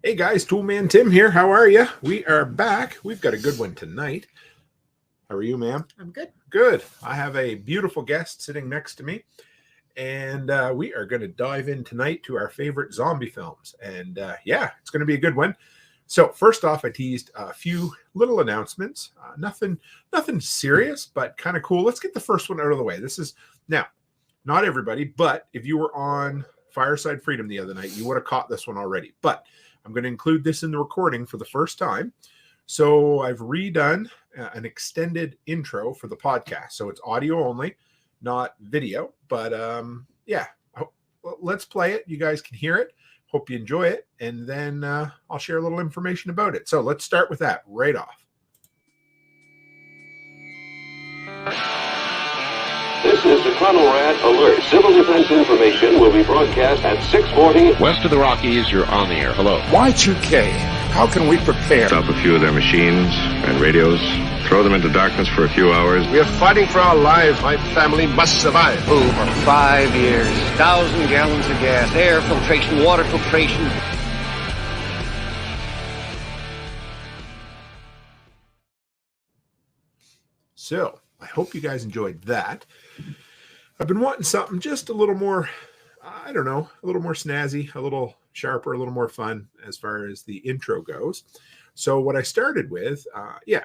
Hey guys, Toolman Tim here. How are you? We are back. We've got a good one tonight. How are you, ma'am? I'm good. Good. I have a beautiful guest sitting next to me, and we are going to dive in tonight to our favorite zombie films. And yeah, it's going to be a good one. So first off, I teased a few little announcements. Nothing serious, but kind of cool. Let's get the first one out of the way. This is now not everybody, but if you were on Fireside Freedom the other night, you would have caught this one already. But I'm going to include this in the recording for the first time. So I've redone an extended intro for the podcast. So it's audio only, not video. But yeah, let's play it. You guys can hear it. Hope you enjoy it. And then I'll share a little information about it. So let's start with that right off. This is the Chronorad Alert. Civil defense information will be broadcast at 6:40. West of the Rockies, you're on the air. Hello. Y2K, how can we prepare? Stop a few of their machines and radios. Throw them into darkness for a few hours. We are fighting for our lives. My family must survive. Over 5 years, 1,000 gallons of gas, air filtration, water filtration. So I hope you guys enjoyed that. I've been wanting something just a little more, I don't know, a little more snazzy, a little sharper, a little more fun as far as the intro goes. So what I started with,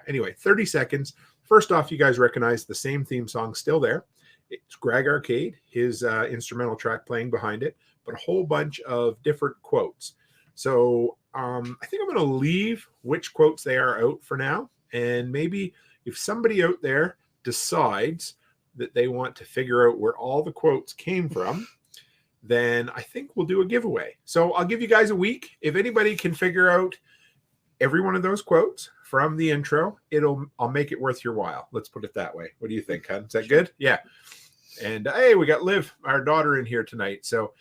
anyway, 30 seconds. First off, you guys recognize the same theme song still there. It's Greg Arcade, his instrumental track playing behind it, but a whole bunch of different quotes. So I think I'm going to leave which quotes they are out for now. And maybe if somebody out there decides that they want to figure out where all the quotes came from, then I think we'll do a giveaway. So I'll give you guys a week. If anybody can figure out every one of those quotes from the intro, I'll make it worth your while. Let's put it that way. What do you think, hon? Is that good? Yeah. And hey, we got Liv, our daughter, in here tonight. So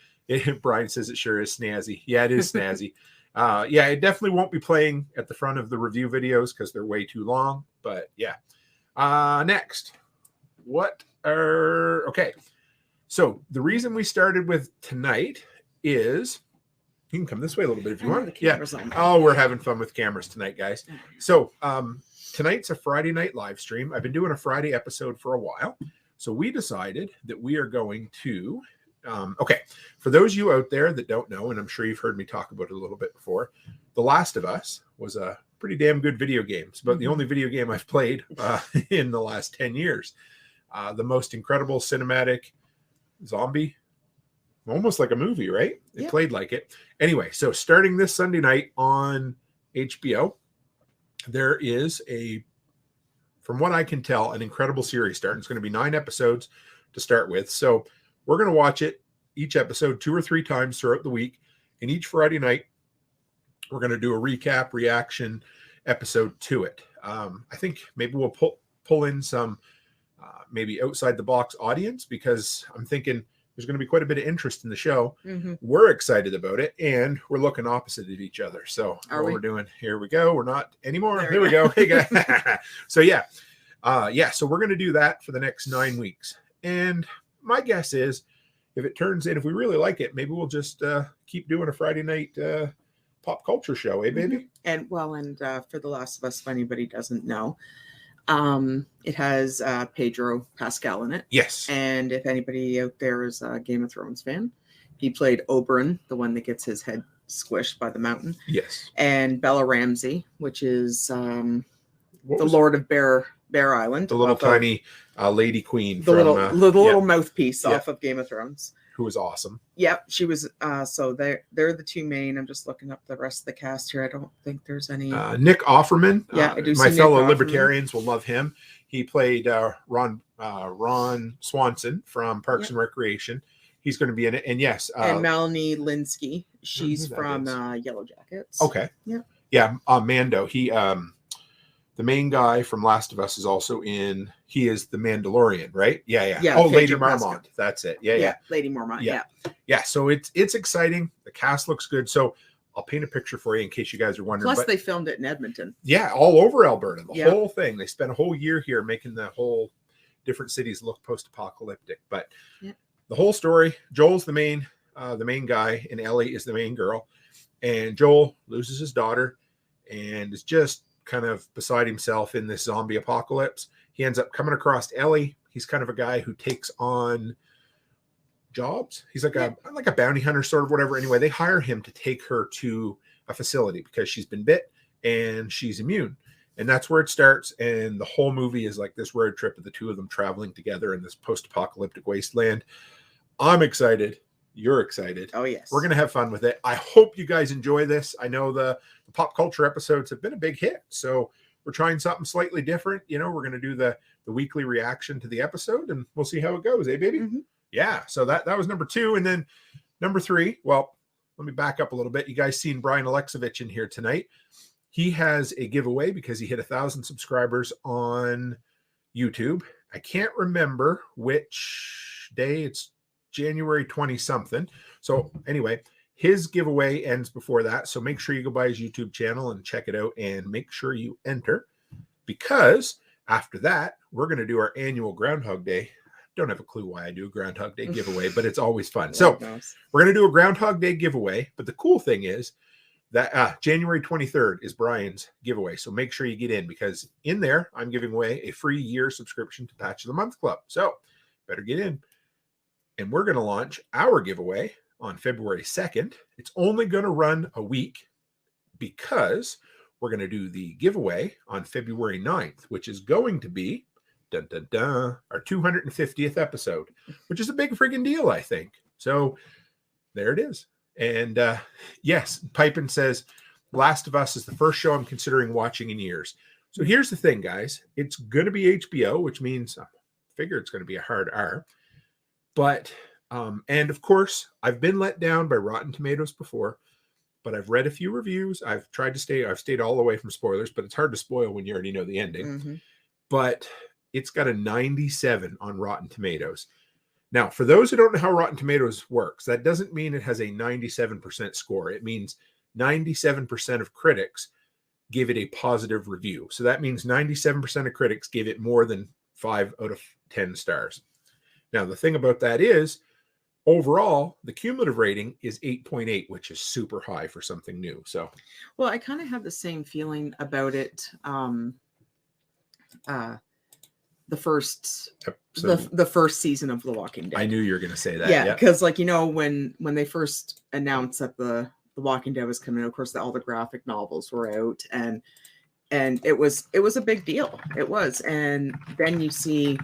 Brian says it sure is snazzy. Yeah, it is snazzy. Yeah, it definitely won't be playing at the front of the review videos because they're way too long. But yeah. Next. Okay. So the reason we started with tonight is, you can come this way a little bit if you want. Yeah. Oh, we're having fun with cameras tonight, guys. So tonight's a Friday night live stream. I've been doing a Friday episode for a while. So we decided that we are going to, okay, for those of you out there that don't know, and I'm sure you've heard me talk about it a little bit before, The Last of Us was a pretty damn good video game. It's about the only video game I've played in the last 10 years. The most incredible cinematic zombie, almost like a movie, right? It played like it. Anyway, so starting this Sunday night on HBO, there is from what I can tell, an incredible series starting. It's going to be 9 episodes to start with. So we're going to watch it, each episode 2 or 3 times throughout the week. And each Friday night, we're going to do a recap, reaction episode to it. I think maybe we'll pull in some maybe outside the box audience, because I'm thinking there's going to be quite a bit of interest in the show. Mm-hmm. We're excited about it, and we're looking opposite of each other. So we're doing, here we go. We're not anymore. Here we go. Hey, guys. So so we're going to do that for the next 9 weeks. And my guess is if it turns in, if we really like it, maybe we'll just keep doing a Friday night pop culture show, eh, baby? And for The Last of Us, if anybody doesn't know, it has Pedro Pascal in it. Yes. And if anybody out there is a Game of Thrones fan, he played Oberyn, the one that gets his head squished by the mountain. Yes. And Bella Ramsey, which is the Lord of Bear Island, the little tiny lady queen, the little mouthpiece off of Game of Thrones, who was awesome. Yep, she was. So they're the two main. I'm just looking up the rest of the cast here. I don't think there's any. Nick Offerman. Yeah, I do. My fellow libertarians will love him. He played Ron Swanson from Parks and Recreation. He's going to be in it. And yes, and Melanie Linsky. She's from Yellow Jackets. Okay. Yeah. Yeah. Mando. He the main guy from Last of Us is also in. He is the Mandalorian, right? Yeah. Oh, Lady Marmont. That's it. Yeah. Lady Marmont. Yeah. So it's exciting. The cast looks good. So I'll paint a picture for you in case you guys are wondering. Plus, they filmed it in Edmonton. Yeah, all over Alberta. The whole thing. They spent a whole year here making the whole different cities look post-apocalyptic. But the whole story, Joel's the main the main guy, and Ellie is the main girl. And Joel loses his daughter and is just kind of beside himself in this zombie apocalypse. He ends up coming across Ellie. He's kind of a guy who takes on jobs. He's like a bounty hunter, sort of, whatever. Anyway, they hire him to take her to a facility because she's been bit and she's immune. And that's where it starts. And the whole movie is like this road trip of the two of them traveling together in this post-apocalyptic wasteland. I'm excited. You're excited. Oh, yes. We're going to have fun with it. I hope you guys enjoy this. I know the pop culture episodes have been a big hit. So we're trying something slightly different. You know, we're going to do the weekly reaction to the episode, and we'll see how it goes. Eh, baby? Mm-hmm. Yeah. So that was number 2. And then number 3, well, let me back up a little bit. You guys seen Brian Alexovich in here tonight. He has a giveaway because he hit 1,000 subscribers on YouTube. I can't remember which day. It's January 20 something. So anyway, his giveaway ends before that. So make sure you go by his YouTube channel and check it out and make sure you enter, because after that, we're going to do our annual Groundhog Day. Don't have a clue why I do a Groundhog Day giveaway, but it's always fun. So we're going to do a Groundhog Day giveaway. But the cool thing is that January 23rd is Brian's giveaway. So make sure you get in, because in there, I'm giving away a free year subscription to Patch of the Month Club. So better get in. And we're going to launch our giveaway on February 2nd. It's only going to run a week because we're going to do the giveaway on February 9th, which is going to be our 250th episode, which is a big friggin' deal, I think. So there it is. And yes, Pipin says, Last of Us is the first show I'm considering watching in years. So here's the thing, guys. It's going to be HBO, which means I figure it's going to be a hard R. But, and of course, I've been let down by Rotten Tomatoes before, but I've read a few reviews. I've stayed all away from spoilers, but it's hard to spoil when you already know the ending. Mm-hmm. But it's got a 97 on Rotten Tomatoes. Now, for those who don't know how Rotten Tomatoes works, that doesn't mean it has a 97% score. It means 97% of critics give it a positive review. So that means 97% of critics gave it more than 5 out of 10 stars. Now, the thing about that is, overall, the cumulative rating is 8.8, which is super high for something new. So, well, I kind of have the same feeling about it. The first season of The Walking Dead. I knew you were going to say that. Yeah, because like, you know, when they first announced that the Walking Dead was coming out, of course, all the graphic novels were out, and it was a big deal. It was, and then you see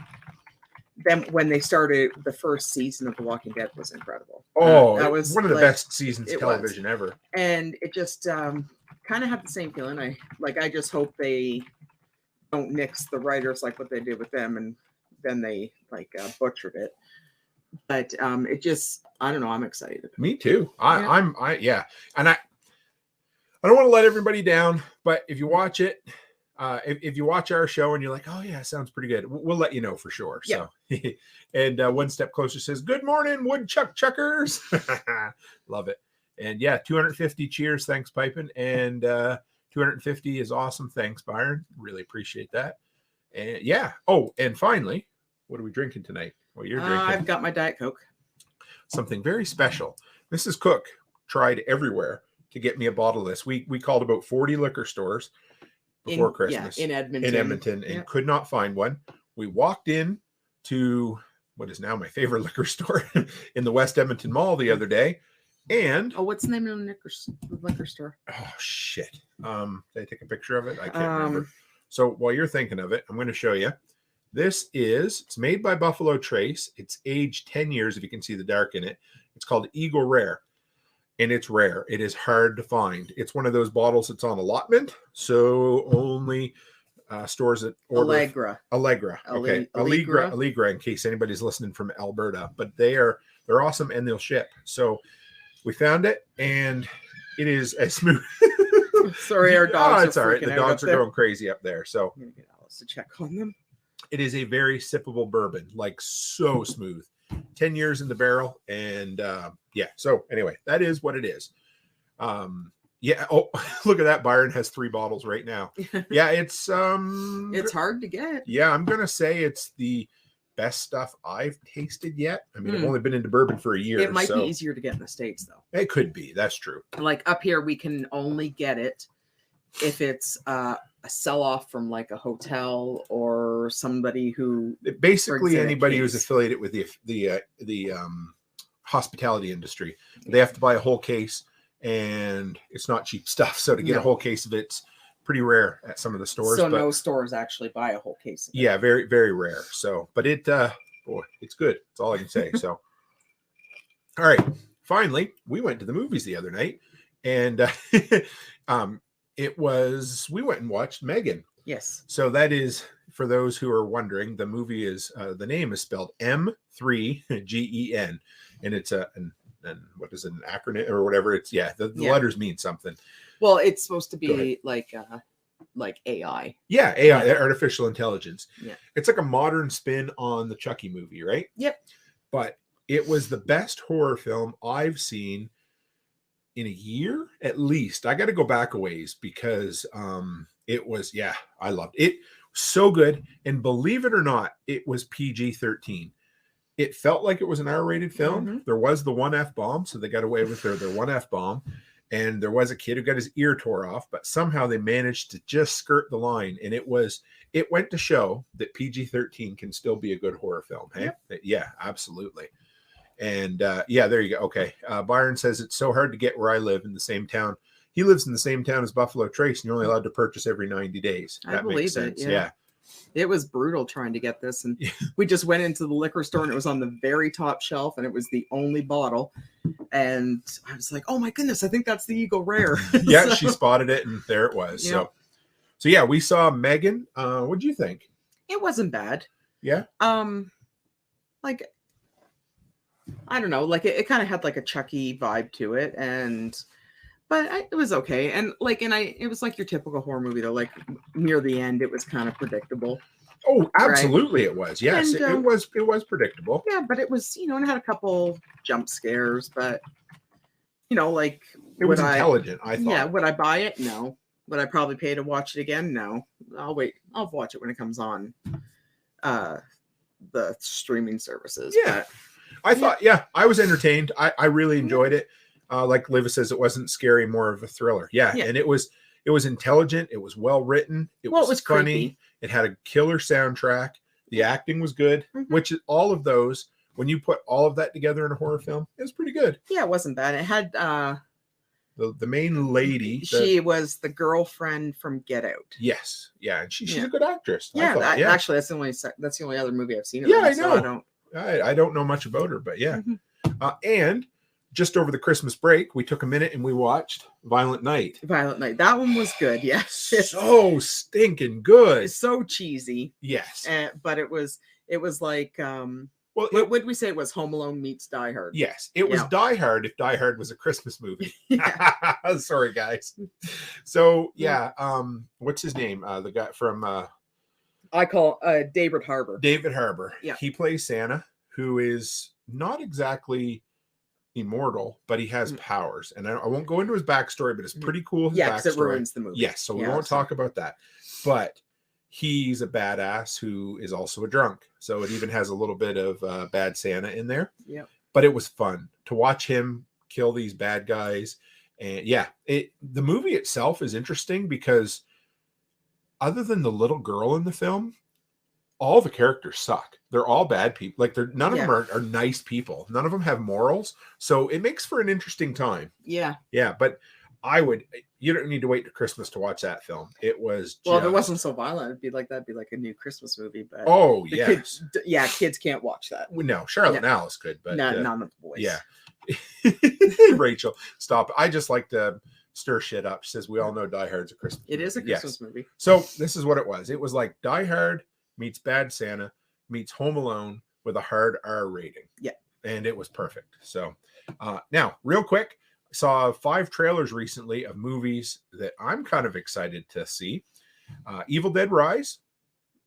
them when they started the first season of The Walking Dead was incredible. Oh, that was one of the best seasons of television ever. And it just kind of had the same feeling. I just hope they don't nix the writers like what they did with them, and then they butchered it. But it just, I don't know, I'm excited. Me too. And I don't want to let everybody down, but if you watch it, if you watch our show and you're like, oh yeah, sounds pretty good, we'll let you know for sure. Yeah. So, and One Step Closer says, good morning, woodchuck chuckers. Love it. And yeah, 250 cheers. Thanks, Pipin. And 250 is awesome. Thanks, Byron. Really appreciate that. And yeah. Oh, and finally, what are we drinking tonight? Well, you're drinking. I've got my Diet Coke. Something very special. Mrs. Cook tried everywhere to get me a bottle of this. We called about 40 liquor stores before Christmas in Edmonton, and could not find one. We walked in to what is now my favorite liquor store in the West Edmonton Mall the other day. And what's the name of the liquor store? Oh shit. Did I take a picture of it? I can't remember. So while you're thinking of it, I'm going to show you. It's made by Buffalo Trace. It's aged 10 years, if you can see the dark in it. It's called Eagle Rare. And it's rare. It is hard to find. It's one of those bottles that's on allotment. So only stores that order. Allegra. Okay. Allegra, in case anybody's listening from Alberta. But they're awesome and they'll ship. So we found it and it is as smooth. Sorry, our dogs. It's all right. The dogs are going crazy up there. So I'm gonna get Alice to check on them. It is a very sippable bourbon, like so smooth. 10 years in the barrel. And yeah. So anyway, that is what it is. Yeah. Oh, look at that. Byron has 3 bottles right now. Yeah. It's hard to get. Yeah. I'm going to say it's the best stuff I've tasted yet. I mean, I've only been into bourbon for a year. It might so be easier to get in the States, though. it could be. That's true. Like up here, we can only get it if it's a sell-off from like a hotel or somebody who Basically, brings in a anybody who's case. affiliated with the hospitality industry, they have to buy a whole case, and it's not cheap stuff. So to get a whole case of it's pretty rare at some of the stores. So but no stores actually buy a whole case of it. yeah, very, very rare. So, but it, boy, it's good. That's all I can say. So, all right. Finally, we went to the movies the other night, and we went and watched Megan. Yes. So that is, for those who are wondering, the movie is, the name is spelled M3GEN, and it's and what is it, an acronym or whatever? It's the letters mean something. Well, it's supposed to be like AI. Yeah, AI, artificial intelligence. Yeah. It's like a modern spin on the Chucky movie, right? Yep. But it was the best horror film I've seen in a year, at least. I got to go back a ways because it was, I loved it. So good. And believe it or not, it was PG-13. It felt like it was an R-rated film. Mm-hmm. There was the one F-bomb, so they got away with their one F-bomb. And there was a kid who got his ear tore off, but somehow they managed to just skirt the line. And it went to show that PG-13 can still be a good horror film. Hey? Yep. Yeah, absolutely. And there you go. Okay. Byron says it's so hard to get where I live in the same town. He lives in the same town as Buffalo Trace, and you're only allowed to purchase every 90 days. I believe it. Yeah. It was brutal trying to get this. And we just went into the liquor store, and it was on the very top shelf, and it was the only bottle. And I was like, oh my goodness, I think that's the Eagle Rare. Yeah, So, she spotted it, and there it was. Yeah. So yeah, we saw Megan. What'd you think? it wasn't bad. Yeah. Like, I don't know, like it kind of had like a Chucky vibe to it, but it was okay. And it was like your typical horror movie though. Like near the end, it was kind of predictable. Oh, absolutely, right? It was. Yes, and, it was predictable. Yeah, but it was, and it had a couple jump scares, but like it was intelligent. I thought. Yeah, would I buy it? No. Would I probably pay to watch it again? No. I'll wait. I'll watch it when it comes on the streaming services. Yeah. I thought, I was entertained. I really enjoyed it. Like Liva says, it wasn't scary, more of a thriller. Yeah. And it was intelligent. It was well written. It was funny. Creepy. It had a killer soundtrack. The acting was good, which is all of those. When you put all of that together in a horror film, it was pretty good. Yeah, it wasn't bad. It had the main lady. She was the girlfriend from Get Out. Yes. Yeah. And she's a good actress. Yeah, actually that's the only other movie I've seen. Yeah, I know. I don't know much about her, but yeah. And just over the Christmas break, we took a minute and we watched Violent Night. That one was good. Yes. So stinking good. It's so cheesy. Yes. But it was like, what would we say? It was Home Alone meets Die Hard. Yes. It was Die Hard if Die Hard was a Christmas movie. Sorry, guys. So, what's his name? The guy from... I call David Harbour. David Harbour. Yeah. He plays Santa, who is not exactly immortal, but he has powers. And I won't go into his backstory, but it's pretty cool. Yeah, because it ruins the movie. Yes, so we won't talk about that. But he's a badass who is also a drunk. So it even has a little bit of Bad Santa in there. Yeah. But it was fun to watch him kill these bad guys. And the movie itself is interesting because other than the little girl in the film, all the characters suck. They're all bad people. Like none of them are nice people. None of them have morals. So it makes for an interesting time. Yeah. Yeah. But you don't need to wait to Christmas to watch that film. It was if it wasn't so violent, that'd be like a new Christmas movie. But kids can't watch that. No, Charlotte and Alice could, but none of the boys. Yeah. Rachel, stop. I just like to stir shit up. She says we all know Die Hard's a Christmas movie. It is a Christmas movie. So this is what it was. It was like Die Hard meets Bad Santa meets Home Alone with a hard R rating. Yeah. And it was perfect. So now, real quick, I saw 5 trailers recently of movies that I'm kind of excited to see. Evil Dead Rise.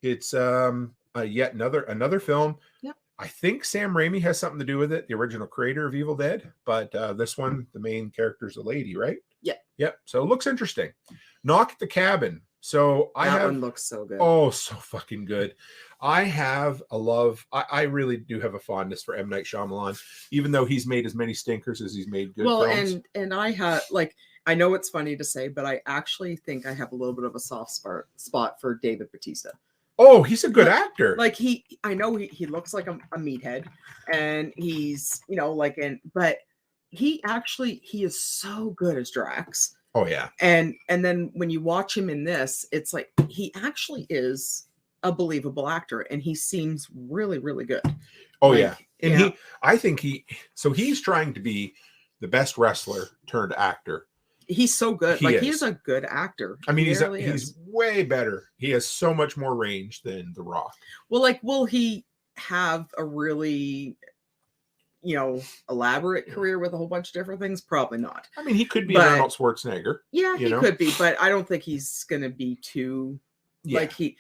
It's yet another film. Yep. I think Sam Raimi has something to do with it, the original creator of Evil Dead. But this one, the main character is a lady, right? Yeah. Yep. So it looks interesting. Knock at the Cabin. So that one looks so good. Oh, so fucking good. I have a love. I really do have a fondness for M. Night Shyamalan, even though he's made as many stinkers as he's made good films. And I have like, I know it's funny to say, but I actually think I have a little bit of a soft spot for David Bautista. Oh, he's a good actor. Like I know he looks like a meathead, and he's, you know, like, but he is so good as Drax. Oh yeah. And then when you watch him in this, it's like he actually is a believable actor, and he seems really, really good. Oh like, yeah. And I think he's trying to be the best wrestler turned actor. He's so good. He's a good actor. I mean, he's way better. He has so much more range than The Rock. Well, like, will he have a really, you know, elaborate career with a whole bunch of different things? Probably not. I mean, he could be Arnold Schwarzenegger. Yeah, he could be, but I don't think he's going to be too, like, he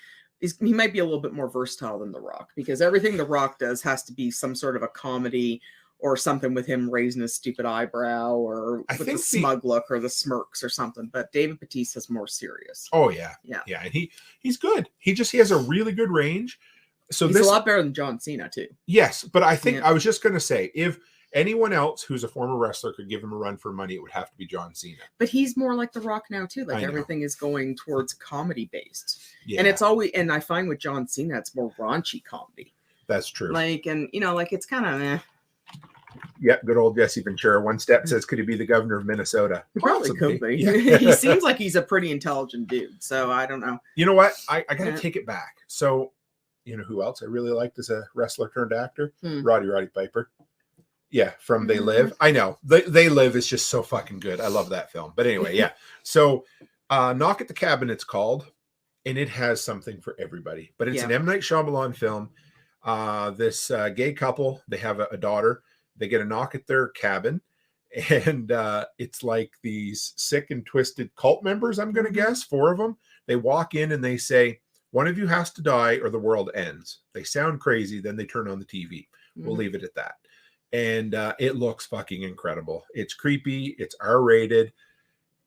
might be a little bit more versatile than The Rock, because everything The Rock does has to be some sort of a comedy or something with him raising his stupid eyebrow or with the smug look or the smirks or something. But David Bautista's more serious. Oh yeah. Yeah. Yeah. And he's good. He has a really good range. So he's a lot better than John Cena too. Yes. But I think I was just going to say, if anyone else who's a former wrestler could give him a run for money, it would have to be John Cena. But he's more like The Rock now too. Like everything is going towards comedy based. Yeah. And it's always, and I find with John Cena, it's more raunchy comedy. That's true. Like, and you know, like it's kind of Yeah, good old Jesse Ventura. One step says, could he be the governor of Minnesota? Probably could be. Yeah. He seems like he's a pretty intelligent dude. So I don't know. You know what? I got to take it back. So, you know who else I really liked as a wrestler turned actor? Roddy Piper. Yeah, from They Live. I know. They Live is just so fucking good. I love that film. But anyway, yeah. So Knock at the Cabin, it's called. And it has something for everybody. But it's an M. Night Shyamalan film. This gay couple, they have a daughter. They get a knock at their cabin, and it's like these sick and twisted cult members, I'm going to guess, 4 of them. They walk in and they say, one of you has to die or the world ends. They sound crazy. Then they turn on the TV. We'll leave it at that. And it looks fucking incredible. It's creepy. It's R-rated.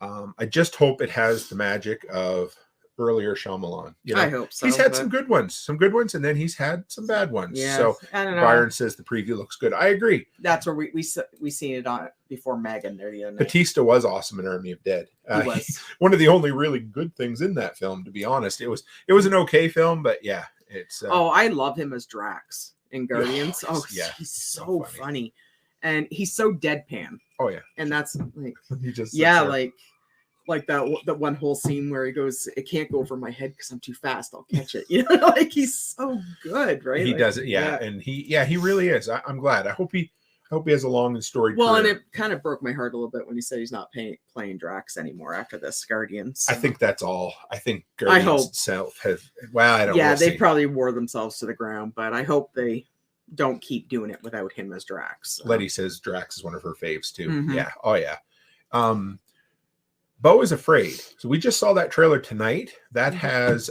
I just hope it has the magic of earlier Shyamalan. You know, I hope so. He's had some good ones, and then he's had some bad ones. Yeah, so I don't know. Byron says the preview looks good. I agree. That's where we seen it on before Megan there the other night. Batista was awesome in Army of Dead. He was one of the only really good things in that film, to be honest. It was an okay film, but yeah, it's. I love him as Drax in Guardians. He's so funny, and he's so deadpan. Oh yeah, and that's like he just like that one whole scene where he goes, it can't go over my head because I'm too fast. I'll catch it. You know, like he's so good, right? He does it, and he really is. I'm glad. I hope he has a long and storied career. And it kind of broke my heart a little bit when he said he's not playing Drax anymore after this Guardians. So. I think that's all. I think Guardians itself has. Well, I don't. Yeah, they probably wore themselves to the ground, but I hope they don't keep doing it without him as Drax. So. Letty says Drax is one of her faves too. Mm-hmm. Yeah. Oh yeah. Beau is Afraid. So we just saw that trailer tonight. That has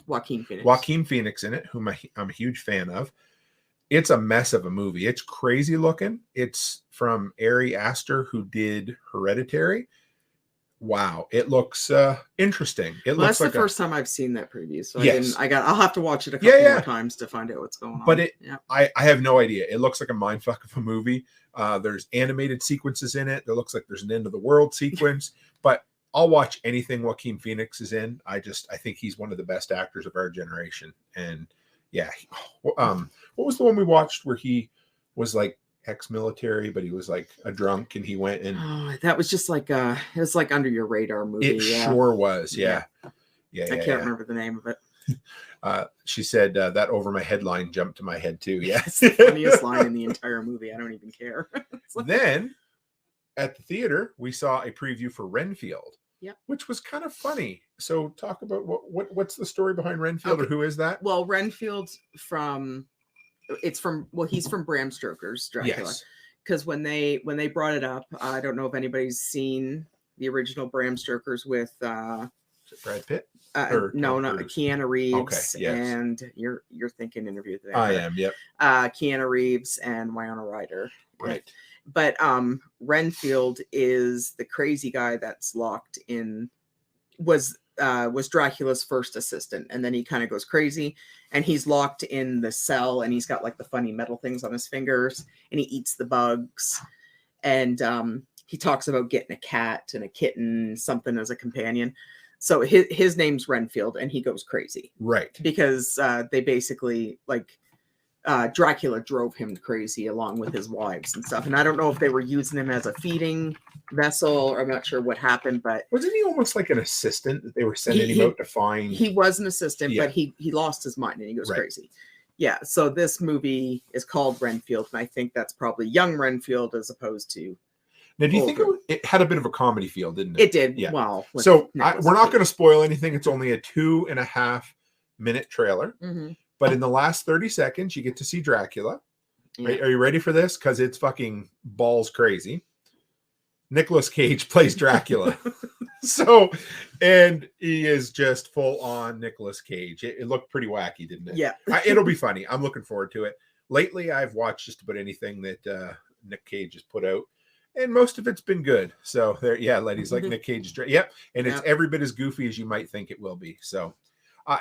Joaquin Phoenix in it, whom I'm a huge fan of. It's a mess of a movie. It's crazy looking. It's from Ari Aster, who did Hereditary. Wow, it looks interesting. That's like the first time I've seen that preview. So I'll have to watch it a couple more times to find out what's going on. But I have no idea. It looks like a mindfuck of a movie. There's animated sequences in it. There looks like there's an end of the world sequence. But I'll watch anything Joaquin Phoenix is in. I think he's one of the best actors of our generation. And yeah, what was the one we watched where he was like ex-military, but he was like a drunk and he went and that was just like it was like Under Your Radar movie. It sure was. Yeah. I can't remember the name of it. She said that Over My Head line jumped to my head too. Yes. It's the funniest line in the entire movie. I don't even care. Then at the theater, we saw a preview for Renfield. Yep. Which was kind of funny. So talk about what's the story behind Renfield, or who is that? Well, Renfield's he's from Bram Stoker's Dracula. Yes. Because when they brought it up, I don't know if anybody's seen the original Bram Stoker's with Brad Pitt? No, not Keanu Reeves. Okay, yes. And you're thinking Interview with the I am, yep. Keanu Reeves and Winona Ryder. Right. But Renfield is the crazy guy that's locked in, was was Dracula's first assistant, and then he kind of goes crazy, and he's locked in the cell, and he's got like the funny metal things on his fingers, and he eats the bugs, and he talks about getting a cat and a kitten, something as a companion. So his name's Renfield, and he goes crazy, right? Because they basically like Dracula drove him crazy along with his wives and stuff. And I don't know if they were using him as a feeding vessel, or I'm not sure what happened, but wasn't he almost like an assistant that they were sending him out to find? He was an assistant, Yeah. but he lost his mind and he goes Right. crazy. Yeah. So this movie is called Renfield, and I think that's probably young Renfield as opposed to. Now, do you think it had a bit of a comedy feel, didn't it? It did. Yeah. Well, So we're not going to spoil anything. It's only a 2.5-minute trailer. Mm-hmm. But in the last 30 seconds, you get to see Dracula. Yeah. Are you ready for this? Because it's fucking balls crazy. Nicolas Cage plays Dracula. And he is just full on Nicolas Cage. It looked pretty wacky, didn't it? Yeah. It'll be funny. I'm looking forward to it. Lately, I've watched just about anything that Nick Cage has put out, and most of it's been good. So there, yeah, ladies, like Nick Cage's. Yep. And it's every bit as goofy as you might think it will be. So.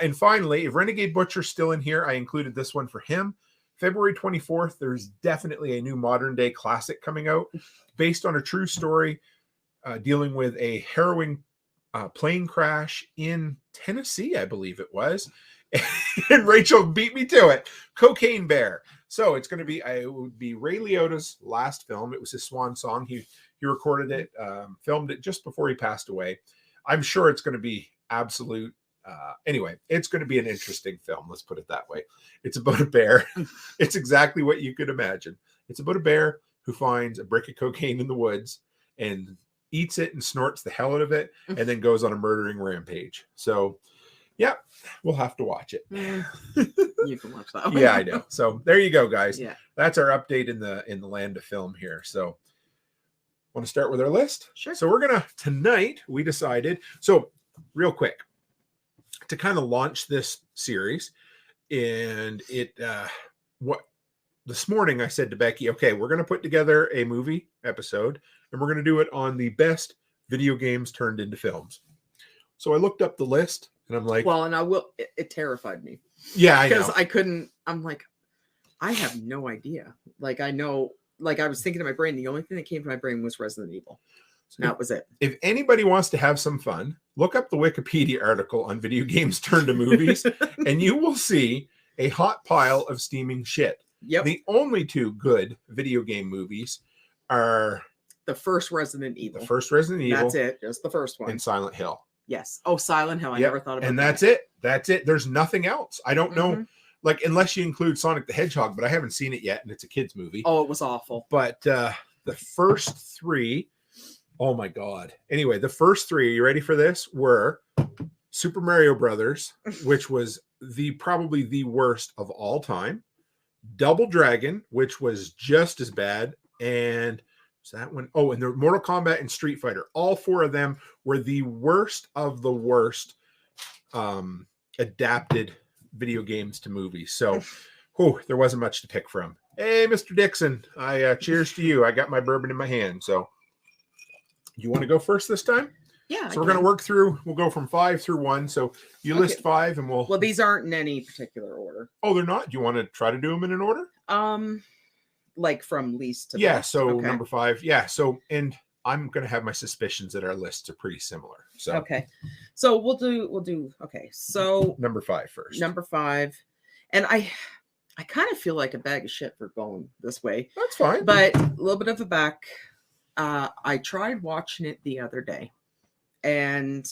And finally, if Renegade Butcher's still in here, I included this one for him. February 24th, there's definitely a new modern day classic coming out based on a true story dealing with a harrowing plane crash in Tennessee, I believe it was. And Rachel beat me to it. Cocaine Bear. So it's going to be, it would be Ray Liotta's last film. It was his swan song. He recorded it, filmed it just before he passed away. I'm sure it's going to be absolute. Anyway, it's going to be an interesting film. Let's put it that way. It's about a bear. It's exactly what you could imagine. It's about a bear who finds a brick of cocaine in the woods and eats it and snorts the hell out of it, and then goes on a murdering rampage. So, yeah, we'll have to watch it. You can watch that one. Yeah, I know. So there you go, guys. Yeah. That's our update in the land of film here. So, want to start with our list? Sure. So tonight we decided. So real quick, to kind of launch this series, and this morning I said to Becky, okay, we're going to put together a movie episode, and we're going to do it on the best video games turned into films. So I looked up the list, and I'm like, well, and it terrified me. Yeah, I know. Because I couldn't, I'm like, I have no idea. Like, I know, like, I was thinking in my brain, the only thing that came to my brain was Resident Evil. That was it. If anybody wants to have some fun, look up the Wikipedia article on video games turned to movies, and you will see a hot pile of steaming shit. Yep. The only two good video game movies are the first Resident Evil. That's it. Just the first one. And Silent Hill. Yes. Oh, Silent Hill. I never thought about and that. That's it. There's nothing else. I don't know. Like, unless you include Sonic the Hedgehog, but I haven't seen it yet, and it's a kid's movie. Oh, it was awful. But the first three, oh my God. Anyway, the first three, are you ready for this? Were Super Mario Brothers, which was probably the worst of all time. Double Dragon, which was just as bad. And was that one? Oh, and the Mortal Kombat and Street Fighter. All four of them were the worst of the worst adapted video games to movies. So, there wasn't much to pick from. Hey, Mr. Dixon, I cheers to you. I got my bourbon in my hand. So, you want to go first this time? Yeah. So we're going to work through. We'll go from 5 through 1. So you list 5, and we'll. Well, these aren't in any particular order. Oh, they're not. Do you want to try to do them in an order? Like from least to yeah. best. So okay. number 5. Yeah. So, and I'm going to have my suspicions that our lists are pretty similar. So okay. So we'll do. Okay. So number 5 first. Number 5, and I kind of feel like a bag of shit for going this way. That's fine. But a little bit of a back. I tried watching it the other day, and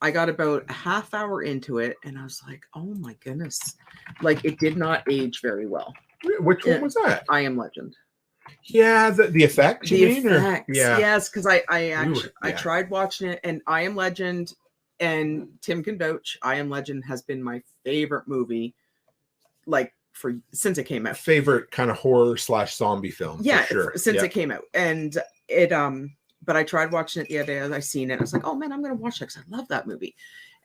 I got about a half hour into it, and I was like, oh my goodness. Like, it did not age very well. Which one was that? I Am Legend. Yeah, the effects. The effects. Yeah. Yes, because I tried watching it, and I Am Legend, and Tim can vouch, I Am Legend has been my favorite movie, like, since it came out. Favorite kind of horror / zombie film. Yeah, for sure. Since it came out. And it but I tried watching it the other day as I seen it. I was like, oh man, I'm gonna watch that because I love that movie.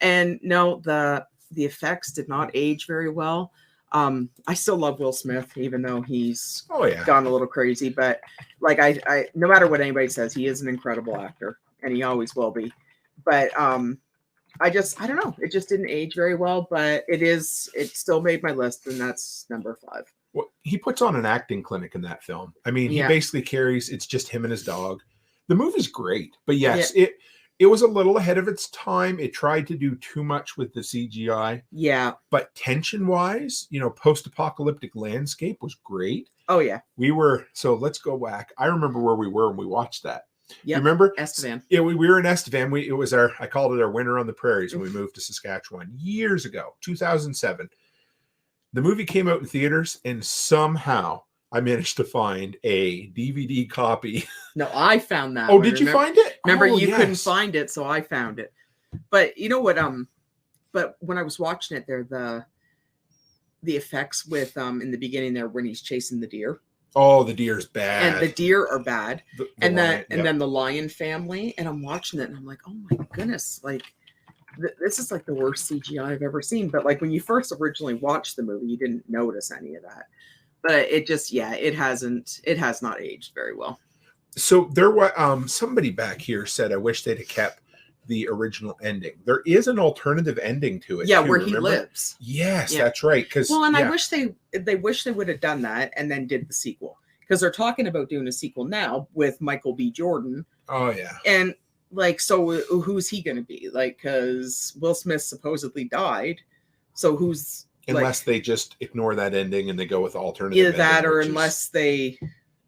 And no, the effects did not age very well. I still love Will Smith, even though he's gone a little crazy. But like I no matter what anybody says, he is an incredible actor, and he always will be. But I don't know. It just didn't age very well, but it still made my list, and that's number 5. Well, he puts on an acting clinic in that film. I mean, he basically carries, it's just him and his dog. The movie's great, but yes, it was a little ahead of its time. It tried to do too much with the CGI. Yeah. But tension-wise, post-apocalyptic landscape was great. Oh, yeah. So let's go back. I remember where we were when we watched that. Yeah. You remember? Estevan. Yeah, we were in Estevan. It was I called it our winter on the prairies when we moved to Saskatchewan years ago, 2007. The movie came out in theaters, and somehow I managed to find a DVD copy. No, I found that. Oh, did you find it? Remember, you couldn't find it, so I found it. But you know what? But when I was watching it, there the effects with in the beginning there when he's chasing the deer. Oh, the deer's bad. And the deer are bad. And then the lion family, and I'm watching it, and I'm like, oh my goodness, like. This is like the worst CGI I've ever seen. But like when you first originally watched the movie, you didn't notice any of that. But it just, it has not aged very well. So there was somebody back here said, I wish they'd have kept the original ending. There is an alternative ending to it. Yeah, too, where remember? he lives. Yes, that's right. I wish they would have done that and then did the sequel, because they're talking about doing a sequel now with Michael B. Jordan. Oh yeah, and. Like, so who's he going to be? Like, because Will Smith supposedly died. So who's... Unless they just ignore that ending and they go with alternative. Either that or unless they...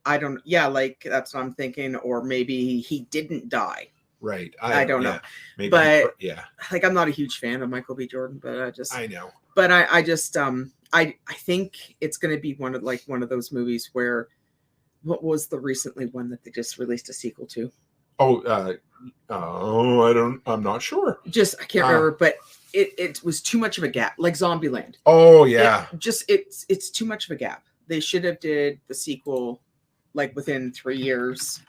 I don't... Yeah, like, that's what I'm thinking. Or maybe he didn't die. Right. I don't know. Maybe but, like, I'm not a huge fan of Michael B. Jordan, but I know. But I just... I think it's going to be one of those movies where... What was the recently one that they just released a sequel to? I'm not sure. I can't remember, but it was too much of a gap, like Zombieland. Oh yeah. It's too much of a gap. They should have did the sequel like within 3 years,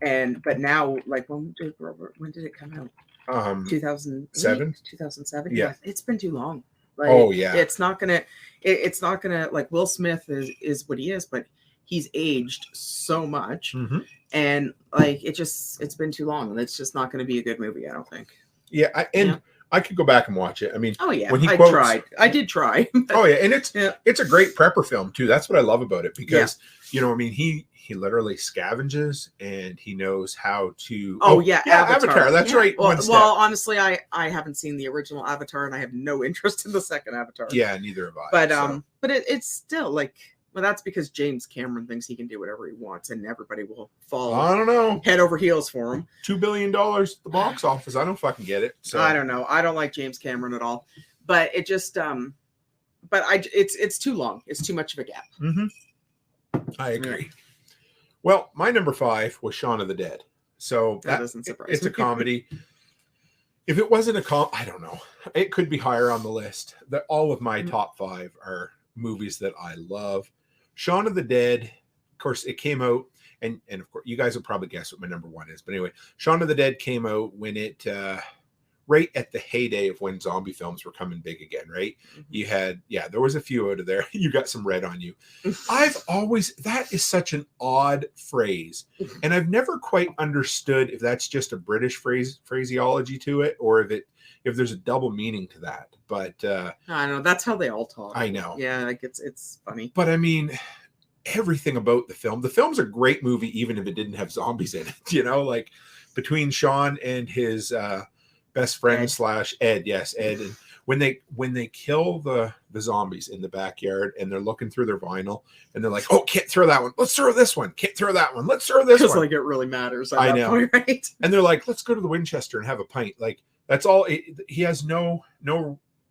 but now like when did it come out? 2007. 2007. Yeah, it's been too long. Like, it's not gonna like Will Smith is what he is, but he's aged so much. Mm-hmm. And like it's been too long, and it's just not going to be a good movie, I don't think. Yeah, I could go back and watch it. I mean, oh yeah, when I did try. Oh yeah, and it's a great prepper film too. That's what I love about it, because I mean, he literally scavenges and he knows how to. Oh yeah, Avatar. That's right. Well, honestly, I haven't seen the original Avatar, and I have no interest in the second Avatar. Yeah, neither have I. But it's still like. Well, that's because James Cameron thinks he can do whatever he wants, and everybody will fall. I don't know. Head over heels for him. $2 billion at the box office. I don't fucking get it. So I don't know. I don't like James Cameron at all. But it just, it's too long. It's too much of a gap. Mm-hmm. I agree. Yeah. Well, my number 5 was Shaun of the Dead. So that doesn't surprise me. It's a comedy. If it wasn't I don't know. It could be higher on the list. All of my top 5 are movies that I love. Shaun of the Dead, of course, it came out, and of course, you guys will probably guess what my number 1 is. But anyway, Shaun of the Dead came out when it, right at the heyday of when zombie films were coming big again, right? Mm-hmm. You had, there was a few out of there. You got some red on you. That is such an odd phrase. And I've never quite understood if that's just a British phraseology to it, or if there's a double meaning to that. But I know that's how they all talk. I know. Yeah, like it's funny. But I mean, everything about the film's a great movie, even if it didn't have zombies in it. Like between Sean and his best friend / Ed. Yes, Ed. And when they kill the zombies in the backyard and they're looking through their vinyl and they're like, oh, can't throw that one. Let's throw this one. Can't throw that one. Let's throw this one. Because like it really matters. I know. Point, right? And they're like, let's go to the Winchester and have a pint. Like that's all. He has no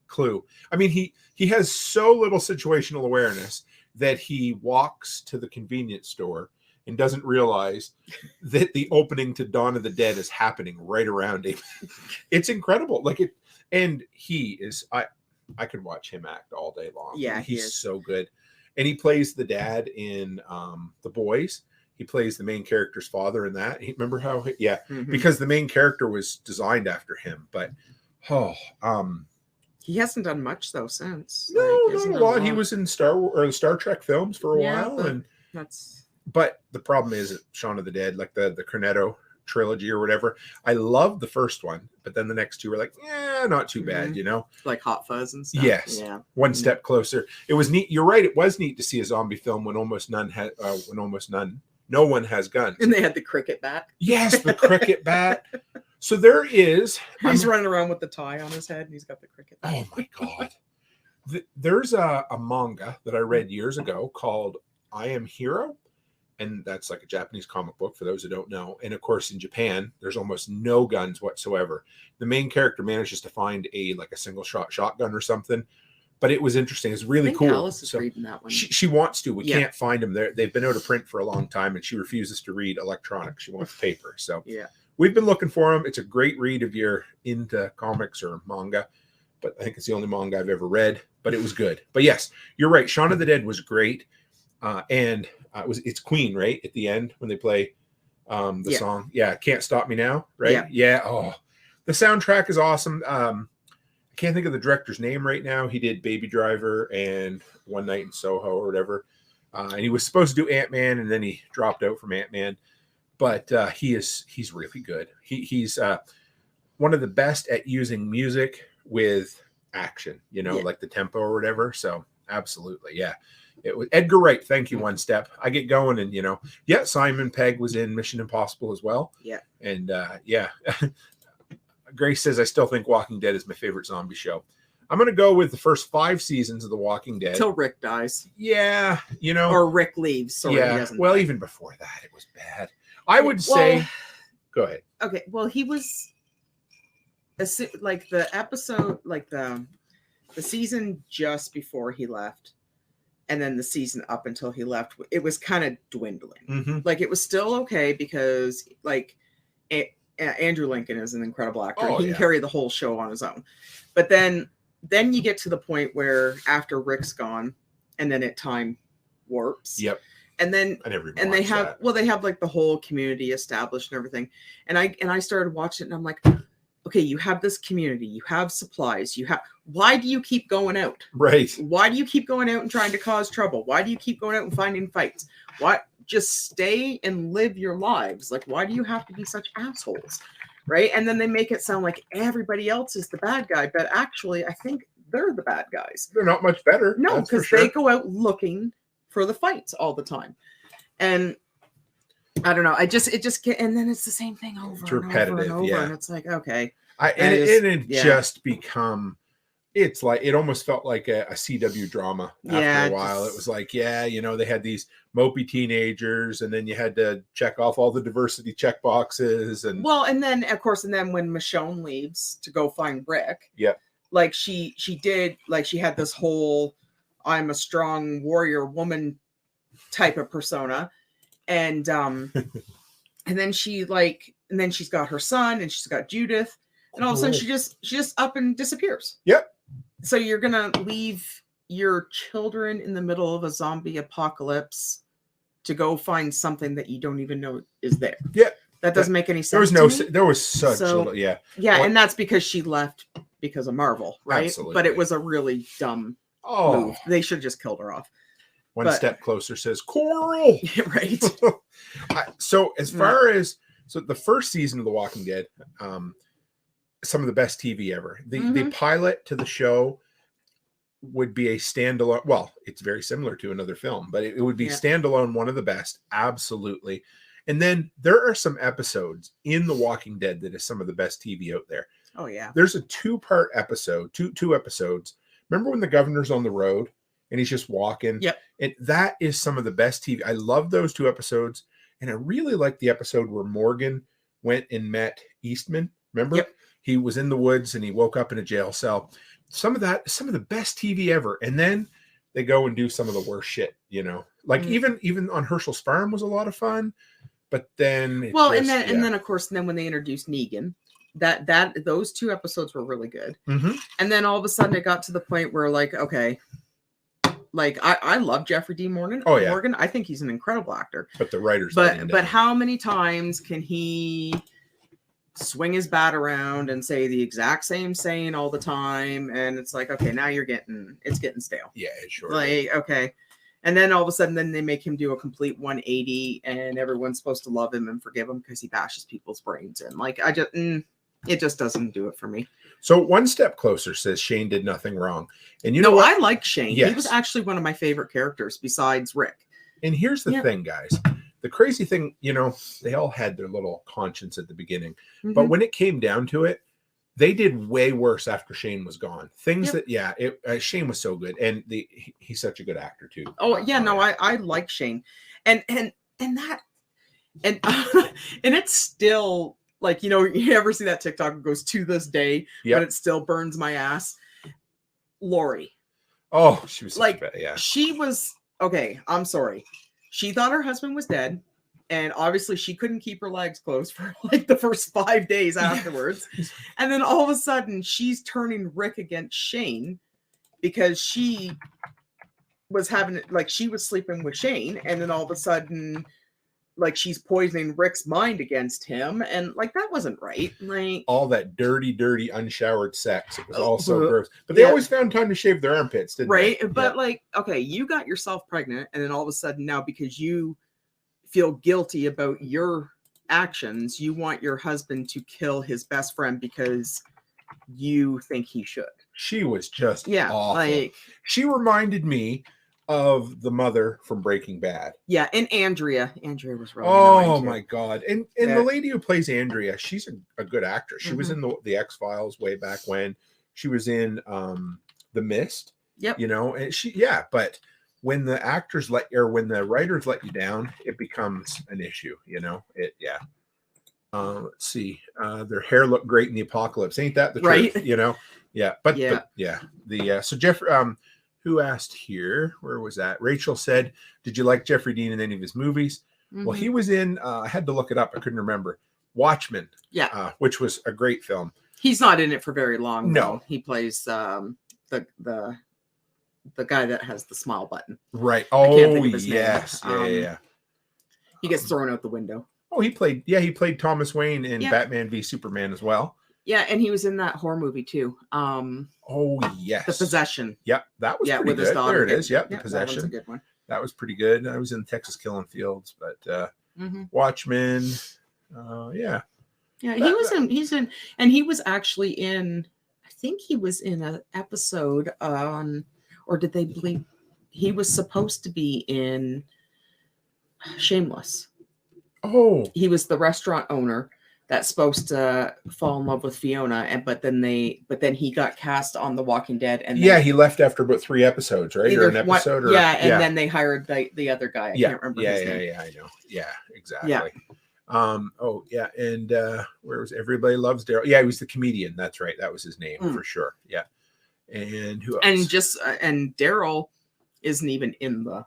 clue. I mean, he has so little situational awareness that he walks to the convenience store and doesn't realize that the opening to Dawn of the Dead is happening right around him. It's incredible. Like it, and he is, I could watch him act all day long. Yeah, he's so good. And he plays the dad in The Boys. He plays the main character's father in that. Remember how? Because the main character was designed after him. But he hasn't done much though since. No, not a lot. He was in Star Trek films for a while, But the problem is Shaun of the Dead, like the Cornetto trilogy or whatever. I loved the first one, but then the next two were like, not too bad, Like Hot Fuzz and stuff. Yes. Yeah. One step closer. It was neat. You're right. It was neat to see a zombie film when no one has guns. And they had the cricket bat. Yes, the cricket bat. So there is. He's running around with the tie on his head, and he's got the cricket bat. Oh my god. There's a manga that I read years ago called I Am Hero. And that's like a Japanese comic book for those who don't know. And of course, in Japan, there's almost no guns whatsoever. The main character manages to find a single shot shotgun or something. But it was interesting. It's really cool. Alice is reading that one. She wants to. We can't find them there. They've been out of print for a long time, and she refuses to read electronic. She wants paper. So we've been looking for them. It's a great read if you're into comics or manga. But I think it's the only manga I've ever read. But it was good. But yes, you're right. Shaun of the Dead was great. It's Queen, right? At the end when they play the song. Yeah, Can't Stop Me Now, right? Yeah. Oh, the soundtrack is awesome. I can't think of the director's name right now. He did Baby Driver and One Night in Soho or whatever. And he was supposed to do Ant-Man, and then he dropped out from Ant-Man. But he's really good. He's one of the best at using music with action, like the tempo or whatever. So absolutely, yeah. It was Edgar Wright. Thank you, One Step. I get going, and Simon Pegg was in Mission Impossible as well. Yeah, and Grace says I still think Walking Dead is my favorite zombie show. I'm going to go with the first 5 seasons of The Walking Dead till Rick dies. Yeah, or Rick leaves. So yeah. Well, even before that, it was bad. I would say. Go ahead. Okay. Well, he was like the episode, like the season just before he left. And then the season up until he left, it was kind of dwindling. Mm-hmm. Like it was still okay because like Andrew Lincoln is an incredible actor. He can carry the whole show on his own. But then you get to the point where after Rick's gone and then time warps. Yep. And then they have like the whole community established and everything. And I started watching it and I'm like, okay, you have this community, you have supplies, why do you keep going out? Right. Why do you keep going out and trying to cause trouble? Why do you keep going out and finding fights? Just stay and live your lives? Like, why do you have to be such assholes? Right. And then they make it sound like everybody else is the bad guy. But actually, I think they're the bad guys. They're not much better. No, because they go out looking for the fights all the time. And I don't know. It just get, and then it's the same thing over. It's repetitive, and over, and it's like, okay. It just become. It's like it almost felt like a CW drama after a while. It was like, they had these mopey teenagers, and then you had to check off all the diversity check boxes, and then of course, and then when Michonne leaves to go find Rick, like she did, like she had this whole I'm a strong warrior woman type of persona. And and then she's got her son and she's got Judith, and all of a sudden she just up and disappears. Yep. So you're gonna leave your children in the middle of a zombie apocalypse to go find something that you don't even know is there. Yeah. That doesn't make any sense. There was such little, Yeah, and that's because she left because of Marvel, right? Absolutely. But it was a really dumb move. They should have just killed her off. One step closer says Coral. Right. So as far as the first season of The Walking Dead, some of the best TV ever. The pilot to the show would be a standalone. Well, it's very similar to another film, but it would be standalone, one of the best. Absolutely. And then there are some episodes in The Walking Dead that is some of the best TV out there. Oh yeah. There's a 2-part episode, two episodes. Remember when the governor's on the road and he's just walking? Yep. And that is some of the best TV. I love those 2 episodes. And I really like the episode where Morgan went and met Eastman. Remember? Yep. He was in the woods and he woke up in a jail cell. Some of the best TV ever. And then they go and do some of the worst shit, like even on Herschel's Farm was a lot of fun, but then and then of course, when they introduced Negan, those 2 episodes were really good. Mm-hmm. And then all of a sudden it got to the point where like, okay, like I love Jeffrey D. Morgan. Oh yeah. Morgan. I think he's an incredible actor, but the writers, but how many times can he swing his bat around and say the exact same saying all the time? And it's like, okay, now it's getting stale. Yeah, sure. Like, okay. And then all of a sudden, then they make him do a complete 180, and everyone's supposed to love him and forgive him because he bashes people's brains in. Like, it just doesn't do it for me. So One Step Closer says Shane did nothing wrong. And you No, know what? I like Shane. Yes. He was actually one of my favorite characters besides Rick. And here's the thing, guys. The crazy thing, you know, they all had their little conscience at the beginning. But when it came down to it, they did way worse after Shane was gone. Things that, Shane was so good. And he's such a good actor, too. Oh, yeah, no, I like Shane. And that, and it's still, like, you know, you ever see that TikTok that goes to this day, but it still burns my ass? Lori. Oh, she was like, bad, she was, okay, I'm sorry. She thought her husband was dead. And obviously she couldn't keep her legs closed for like the first 5 days afterwards. And then all of a sudden she's turning Rick against Shane because she was having, like, she was sleeping with Shane. And then all of a sudden, like, she's poisoning Rick's mind against him. And like, that wasn't right. Like, all that dirty, unshowered sex. It was all so gross. But they always found time to shave their armpits, didn't they? Right. But like, okay, you got yourself pregnant. And then all of a sudden now, because you feel guilty about your actions, you want your husband to kill his best friend because you think he should. She was just awful. Like, she reminded me of the mother from Breaking Bad. Yeah, and Andrea was really annoying my god. And the lady who plays Andrea, she's a good actress. She was in the X-Files way back when. She was in The Mist. Yep. You know, and but when the actors when the writers let you down, it becomes an issue, you know. Let's see. Their hair looked great in the apocalypse. Ain't that the truth? You know? Yeah. But so Jeffrey, who asked here, where was that? Rachel said, did you like Jeffrey Dean in any of his movies? Well, he was in, I had to look it up. I couldn't remember. Watchmen. Yeah. Which was a great film. He's not in it for very long. No. Though. He plays the guy that has the smile button. Right. Oh, yes. Yeah. He gets thrown out the window. Oh, he played Thomas Wayne in Batman v Superman as well. Yeah, and he was in that horror movie too. Oh, yes. The Possession. Yep, that was pretty with good. His daughter. There it is. Yep, The Possession. That was a good one. That was pretty good. I was in Texas Killing Fields, but Watchmen. Yeah, he was actually in, I think he was in an episode on, or did they believe he was supposed to be in Shameless? Oh, he was the restaurant owner that's supposed to fall in love with Fiona, but then he got cast on The Walking Dead, and he left after about 3 episodes, right? Or an episode, then they hired the other guy. I can't remember his name. I know. Yeah, exactly. Yeah. And where was Everybody Loves Daryl? Yeah, he was the comedian. That's right. That was his name for sure. Yeah. And who else? And Daryl isn't even in the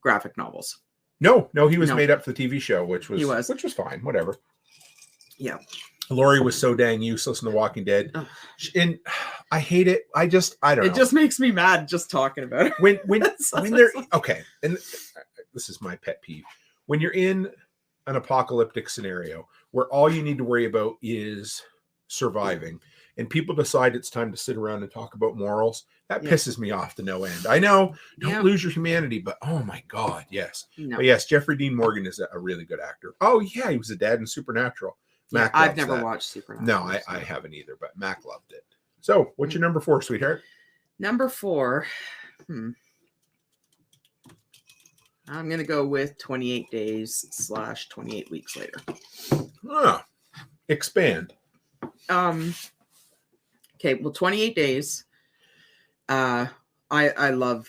graphic novels. No, he was made up for the TV show, which was fine. Whatever. Yeah. Laurie was so dang useless in The Walking Dead. And I hate it. I don't know. It just makes me mad just talking about it. When they're okay, and this is my pet peeve. When you're in an apocalyptic scenario where all you need to worry about is surviving, and people decide it's time to sit around and talk about morals, that pisses me off to no end. I know, don't lose your humanity, but oh my God, yes. No. But yes, Jeffrey Dean Morgan is a really good actor. Oh yeah, he was a dad in Supernatural. Mac I've never watched Supernatural. No, I haven't either, but Mac loved it. So what's your number 4, sweetheart? Number 4. I'm going to go with 28 days / 28 weeks later. Expand. Okay, well, 28 days. I love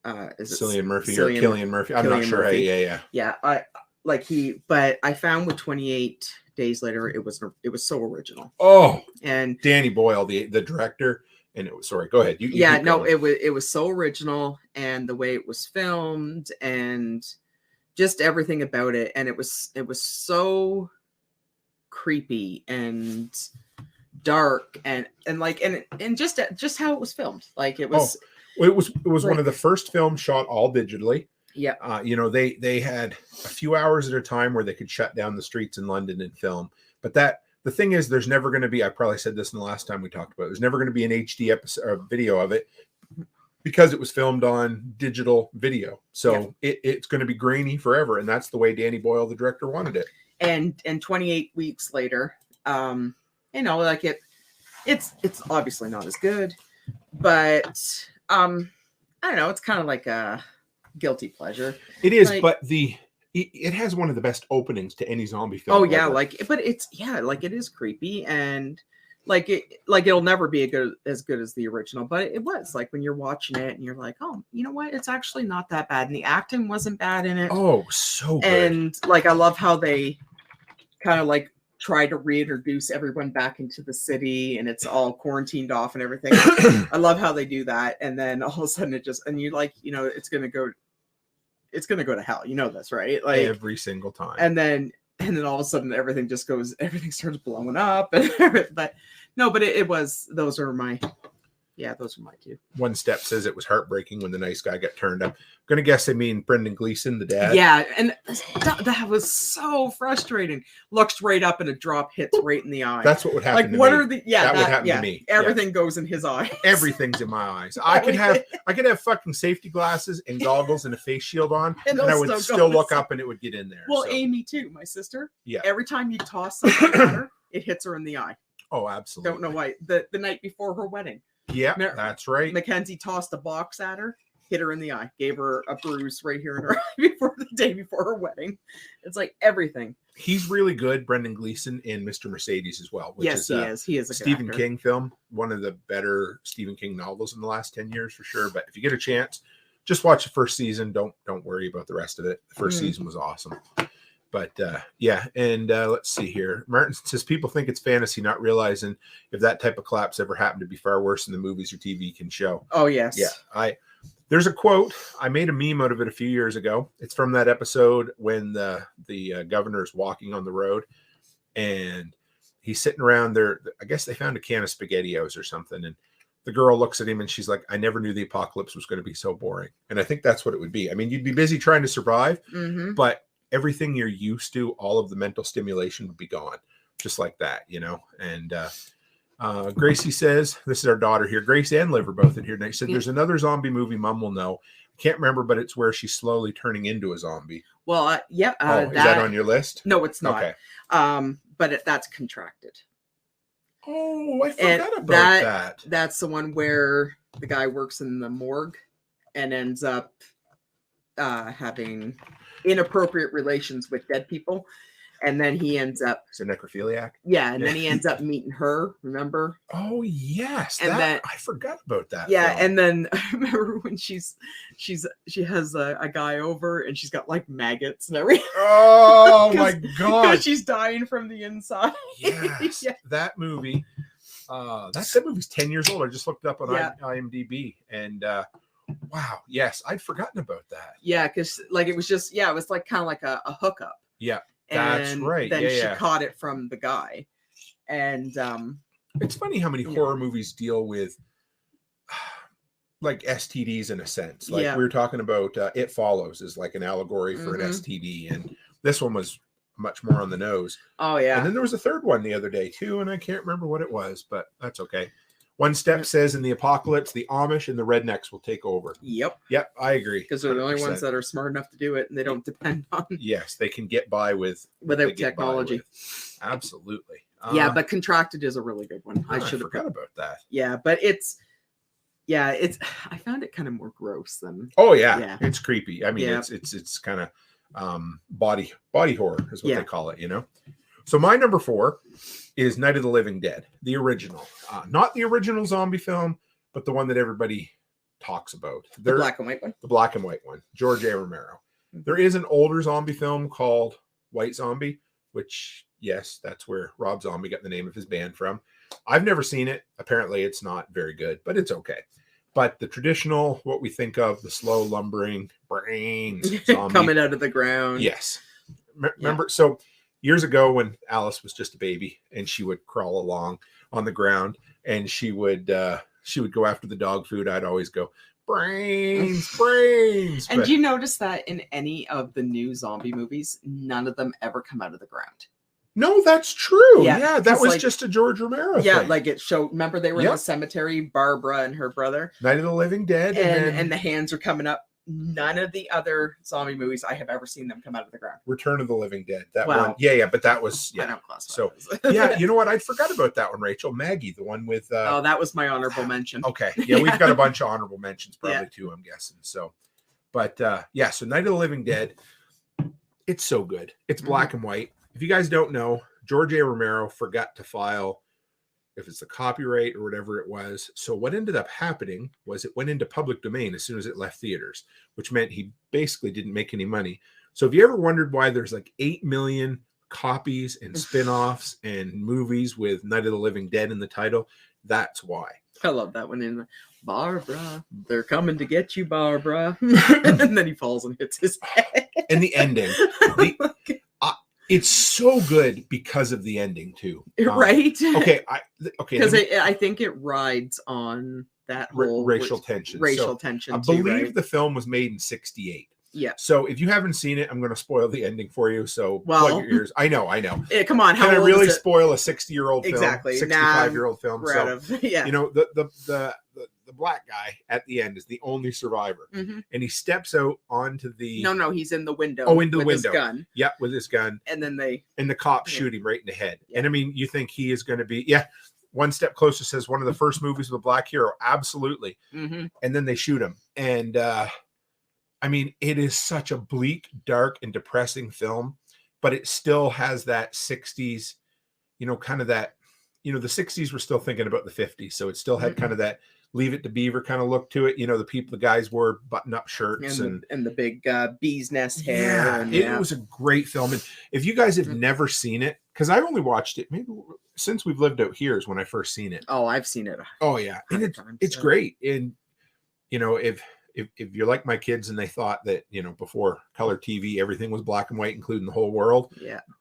Cillian Murphy or Killian Murphy. I'm not sure. Murphy. Yeah. But I found with 28 days later, it was so original. Oh, and Danny Boyle, the director, and it was, sorry, go ahead. It was so original, and the way it was filmed, and just everything about it, and it was so creepy and dark and just how it was filmed. Like it was. It was like, one of the first films shot all digitally. Yeah. They had a few hours at a time where they could shut down the streets in London and film. But the thing is, there's never going to be, I probably said this in the last time we talked about it, there's never going to be an HD episode or video of it because it was filmed on digital video. So it's going to be grainy forever. And that's the way Danny Boyle, the director, wanted it. And 28 weeks later, you know, like it's obviously not as good, but I don't know, it's kind of like a guilty pleasure. It is, like, but it has one of the best openings to any zombie film. Oh yeah, ever. but it's like it is creepy, and like it'll never be as good as the original, but it was like when you're watching it and you're like, oh, you know what, it's actually not that bad, and the acting wasn't bad in it. Oh, so good. And like I love how they kind of like try to reintroduce everyone back into the city, and it's all quarantined off and everything. I love how they do that, and then all of a sudden and you're like, you know, it's gonna go to hell, you know this, right? Like every single time. And then all of a sudden everything starts blowing up. But those are my two. One Step says it was heartbreaking when the nice guy got turned up. I'm gonna guess they mean Brendan Gleeson, the dad. Yeah, and that was so frustrating. Looks right up and a drop hits right in the eye. That's what would happen. Like, to what me. are the that would happen to me. Everything goes in his eye. Everything's in my eyes. I could have fucking safety glasses and goggles and a face shield on, and I would still look up and it would get in there. Well, Amy too, my sister. Yeah. Every time you toss something at her, it hits her in the eye. Oh, absolutely. Don't know why. The night before her wedding. Yeah, that's right. Mackenzie tossed a box at her, hit her in the eye, gave her a bruise right here in her eye the day before her wedding. It's like everything. He's really good, Brendan Gleeson, in Mr. Mercedes as well. Which yes, he is. He is a Stephen good King film, one of the better Stephen King novels in the last 10 years for sure. But if you get a chance, just watch the first season. Don't worry about the rest of it. The first season was awesome. But yeah, and let's see here. Martin says people think it's fantasy, not realizing if that type of collapse ever happened to be far worse than the movies or TV can show. Oh yes, yeah. There's a quote. I made a meme out of it a few years ago. It's from that episode when the governor's walking on the road, and he's sitting around there. I guess they found a can of SpaghettiOs or something, and the girl looks at him and she's like, "I never knew the apocalypse was going to be so boring." And I think that's what it would be. I mean, you'd be busy trying to survive, but everything you're used to, all of the mental stimulation would be gone, just like that, you know. And Gracie says, this is our daughter here. Grace and Liv are both in here. And they said, there's another zombie movie Mom will know. I can't remember, but it's where she's slowly turning into a zombie. Well, yeah. Is that on your list? No, it's not. Okay. But that's Contracted. Oh, I forgot about that. That's the one where the guy works in the morgue and ends up having inappropriate relations with dead people, and then he ends up a necrophiliac. Yeah, and then he ends up meeting her. Remember? Oh yes, and then I forgot about that. Yeah, and then I remember when she has a guy over and she's got like maggots and everything. Oh my god! Because she's dying from the inside. Yes, yeah. That movie. That movie's 10 years old. I just looked up on IMDb, and wow, yes, I'd forgotten about that. Yeah, because like it was just it was like kind of like a hookup. Yeah, that's right. Then she yeah. caught it from the guy, and it's funny how many horror movies deal with like STDs in a sense. Like we were talking about, It Follows is like an allegory for an STD, and this one was much more on the nose. Oh yeah. And then there was a third one the other day too, and I can't remember what it was, but that's okay. One Step says in the apocalypse, the Amish and the rednecks will take over. Yep, I agree. Because they're the only ones that are smart enough to do it, and they don't depend on. Yes, they can get by without technology. Absolutely. Yeah, but Contracted is a really good one. I should have forgot about that. Yeah, but it's. I found it kind of more gross than. Oh yeah. It's creepy. I mean, it's kind of body horror is what they call it, you know. So my number 4 is Night of the Living Dead, the original, not the original zombie film, but the one that everybody talks about. The black and white one. The black and white one, George A. Romero. There is an older zombie film called White Zombie, which yes, that's where Rob Zombie got the name of his band from. I've never seen it. Apparently, it's not very good, but it's okay. But the traditional, what we think of, the slow lumbering brains zombie coming out of the ground. Yes. Remember, so years ago when Alice was just a baby and she would crawl along on the ground and she would go after the dog food, I'd always go, brains. And do you notice that in any of the new zombie movies, none of them ever come out of the ground? No, that's true. Yeah, Yeah, that 'cause, was like- just a George Romero Yeah, thing. like it showed. Remember, they were in Yep. the cemetery, Barbara and her brother, Night of the Living Dead, and the hands are coming up. None of the other zombie movies I have ever seen them come out of the ground. Return of the Living Dead. That Wow. one. Yeah, but that was I yeah. don't classify So those. yeah, you know what? I forgot about that one, Rachel. Maggie, the one with Oh, that was my honorable mention. okay. Yeah, we've got a bunch of honorable mentions probably Yeah. too, I'm guessing. So but yeah, so Night of the Living Dead, it's so good. It's black and white. If you guys don't know, George A. Romero forgot to file if it's the copyright or whatever it was. So what ended up happening was it went into public domain as soon as it left theaters, which meant he basically didn't make any money. So if you ever wondered why there's like 8 million copies and spin-offs and movies with Night of the Living Dead in the title, that's why. I love that one in Barbara. They're coming to get you, Barbara. And then he falls and hits his head. And the ending. It's so good because of the ending too. Right? Okay. Okay. Because I think it rides on that whole racial tension. Racial tension. I believe the film was made in 1968. Yeah. So if you haven't seen it, I'm going to spoil the ending for you. So plug your ears. I know. Come on. How Can I old really is it? spoil a 60-year-old film? Exactly. 65-year-old film. We're out of, yeah. You know, the black guy at the end is the only survivor, and he steps out onto the. No, he's in the window. Oh, into the with window. his gun. Yeah, with his gun. And then the cops shoot him right in the head. Yeah. And I mean, you think he is going to be One Step Closer says one of the first movies with a black hero. Absolutely. Mm-hmm. And then they shoot him. And I mean, it is such a bleak, dark, and depressing film, but it still has that 60s, you know, kind of that, you know, the 60s were still thinking about the 50s. So it still had kind of that Leave It to Beaver kind of look to it. You know, the guys wore button-up shirts and the big bee's nest hair. Yeah, it was a great film. And if you guys have never seen it, because I've only watched it maybe since we've lived out here is when I first seen it. Oh, I've seen it. Oh yeah, and it's great. And you know, if you're like my kids and they thought that, you know, before color TV everything was black and white, including the whole world,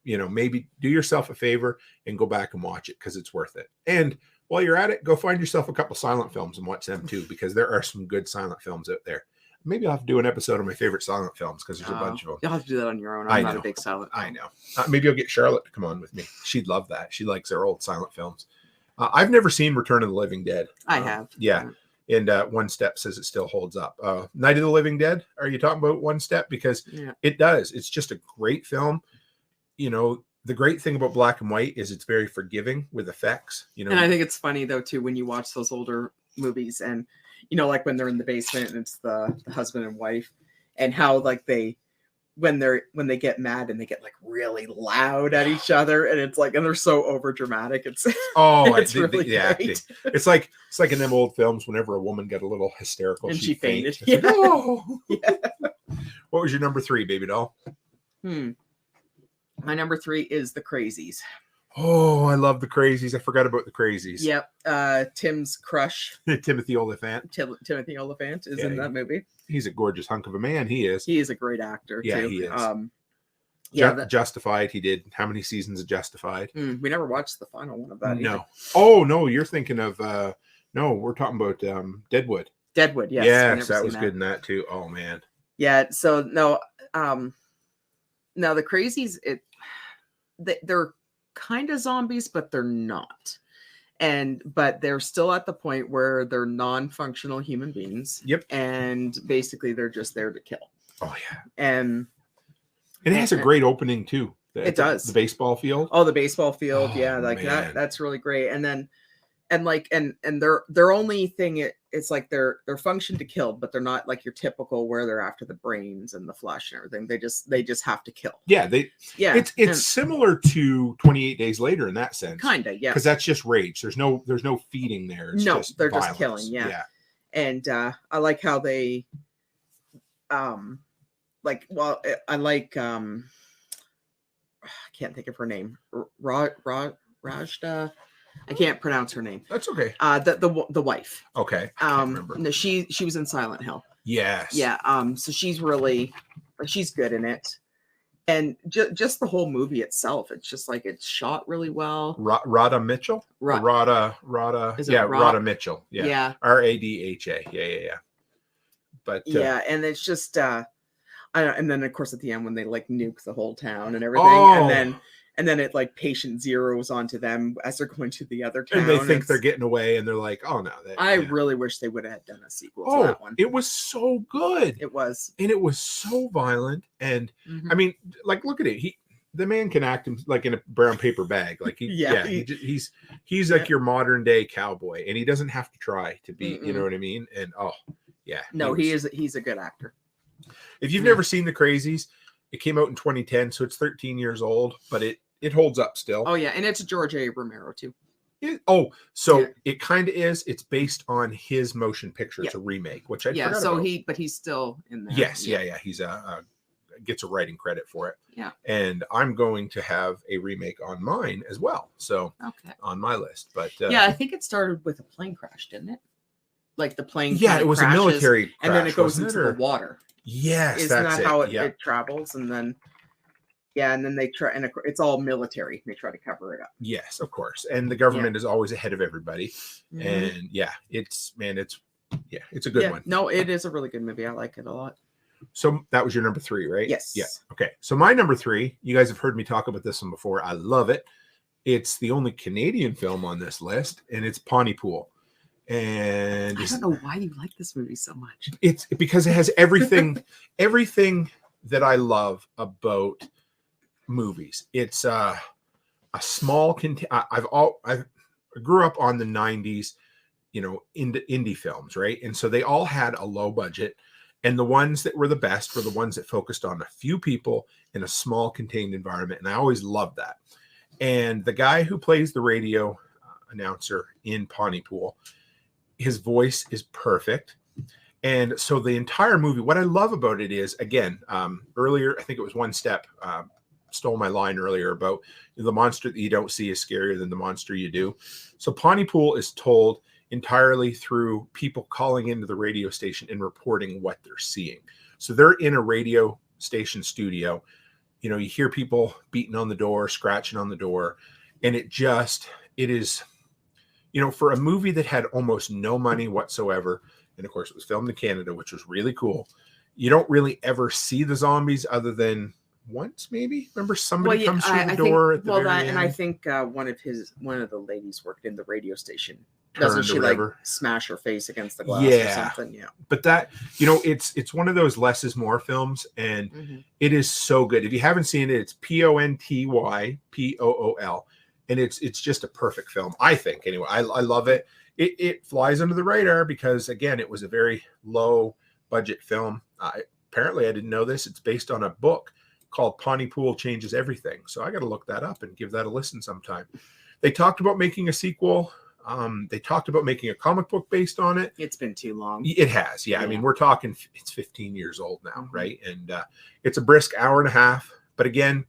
you know, maybe do yourself a favor and go back and watch it because it's worth it. And while you're at it, go find yourself a couple silent films and watch them too, because there are some good silent films out there. Maybe I'll have to do an episode of my favorite silent films because there's a bunch of them. You'll have to do that on your own. I'm not a big silent film. I know. Maybe I'll get Charlotte to come on with me. She'd love that. She likes our old silent films. I've never seen Return of the Living Dead. I have. Yeah. And One Step says it still holds up. Night of the Living Dead, are you talking about One Step? Because it does. It's just a great film. You know, the great thing about black and white is it's very forgiving with effects. You know, and I think it's funny though too when you watch those older movies and you know, like when they're in the basement and it's the husband and wife, and how like when they get mad and they get like really loud at each other, and it's like, and they're so over dramatic. It's it's really great. It's like in them old films whenever a woman got a little hysterical and she fainted. Like, oh. What was your number 3, baby doll? My number 3 is The Crazies. Oh, I love The Crazies. I forgot about The Crazies. Yep. Tim's crush. Timothy Oliphant. Timothy Oliphant is in that movie. He's a gorgeous hunk of a man. He is. He is a great actor too. He is. Justified. He did how many seasons of Justified? We never watched the final one of that. No. Either. Oh no, you're thinking of no, we're talking about Deadwood. Deadwood, yes. Yes, that was good in that too. Oh man. Yeah. So no, now the Crazies, they're kind of zombies, but they're not. But they're still at the point where they're non-functional human beings. Yep. And basically they're just there to kill. Oh yeah. And it has a great opening too. It does. The baseball field. Oh, the baseball field. Yeah. Like man. that's really great. And then, and their only thing, it's like their function to kill, but they're not like your typical where they're after the brains and the flesh and everything. They just have to kill. Yeah. It's similar to 28 Days Later in that sense. Kind of, yeah. Because that's just rage. There's no feeding there. It's just they're violence. just killing. Yeah. And I like how they, I can't think of her name. Rajda. I can't pronounce her name. That's okay. The wife. Okay. I can't remember. No, she was in Silent Hill. Yes. Yeah. So she's good in it, and just the whole movie itself. It's just like it's shot really well. Radha Mitchell. Radha. Radha Mitchell. Yeah. Yeah. Radha. Yeah. But and it's just and then of course at the end when they like nuke the whole town and everything, and then it like patient zeros onto them as they're going to the other town. And they think they're getting away, and they're like, "Oh no!" I really wish they would have done a sequel to that one. It was so good. It was, and it was so violent. And I mean, like, look at it. The man can act him like in a brown paper bag. Like he's like your modern day cowboy, and he doesn't have to try to be. You know what I mean? And he's a good actor. If you've never seen The Crazies, it came out in 2010, so it's 13 years old, but it holds up still. Oh yeah, and it's George A. Romero too. It kind of is. It's based on his motion picture. It's a remake, which I forgot about. But he's still in there. Yes, he's gets a writing credit for it. Yeah, and I'm going to have a remake on mine as well. So on my list, but I think it started with a plane crash, didn't it? Like the plane. Yeah, it was crashes, a military crash, and then it goes into the water. Yes, isn't that how it travels? And then. Yeah, and then they try, and it's all military. They try to cover it up. Yes, of course, and the government is always ahead of everybody. And it's a good one. No, it is a really good movie. I like it a lot. So that was your number 3, right? Yes. Yeah. Okay. So my number 3, you guys have heard me talk about this one before. I love it. It's the only Canadian film on this list, and it's Pontypool. And I don't know why you like this movie so much. It's because it has everything, everything that I love about movies. It's a small I grew up on the 90s, indie films, right? And so they all had a low budget, and the ones that were the best were the ones that focused on a few people in a small contained environment, and I always loved that. And the guy who plays the radio announcer in Pontypool, his voice is perfect. And so the entire movie, what I love about it is, again, earlier, I think it was One Step, stole my line earlier about the monster that you don't see is scarier than the monster you do. So Pontypool is told entirely through people calling into the radio station and reporting what they're seeing. So they're in a radio station studio. You hear people beating on the door, scratching on the door. And it is, for a movie that had almost no money whatsoever, and of course it was filmed in Canada, which was really cool. You don't really ever see the zombies other than once, maybe. Remember somebody comes through the door at the very end? And I think one of the ladies worked in the radio station. Doesn't she like smash her face against the glass or something? Yeah. But that, it's one of those less is more films, and it is so good. If you haven't seen it, it's Pontypool, and it's just a perfect film, I think. Anyway, I love it. It flies under the radar because, again, it was a very low budget film. Apparently, I didn't know this. It's based on a book called Pontypool Changes Everything. So I got to look that up and give that a listen sometime. They talked about making a sequel. They talked about making a comic book based on it. It's been too long. It has. Yeah. I mean, we're talking, it's 15 years old now, right? And it's a brisk hour and a half. But again,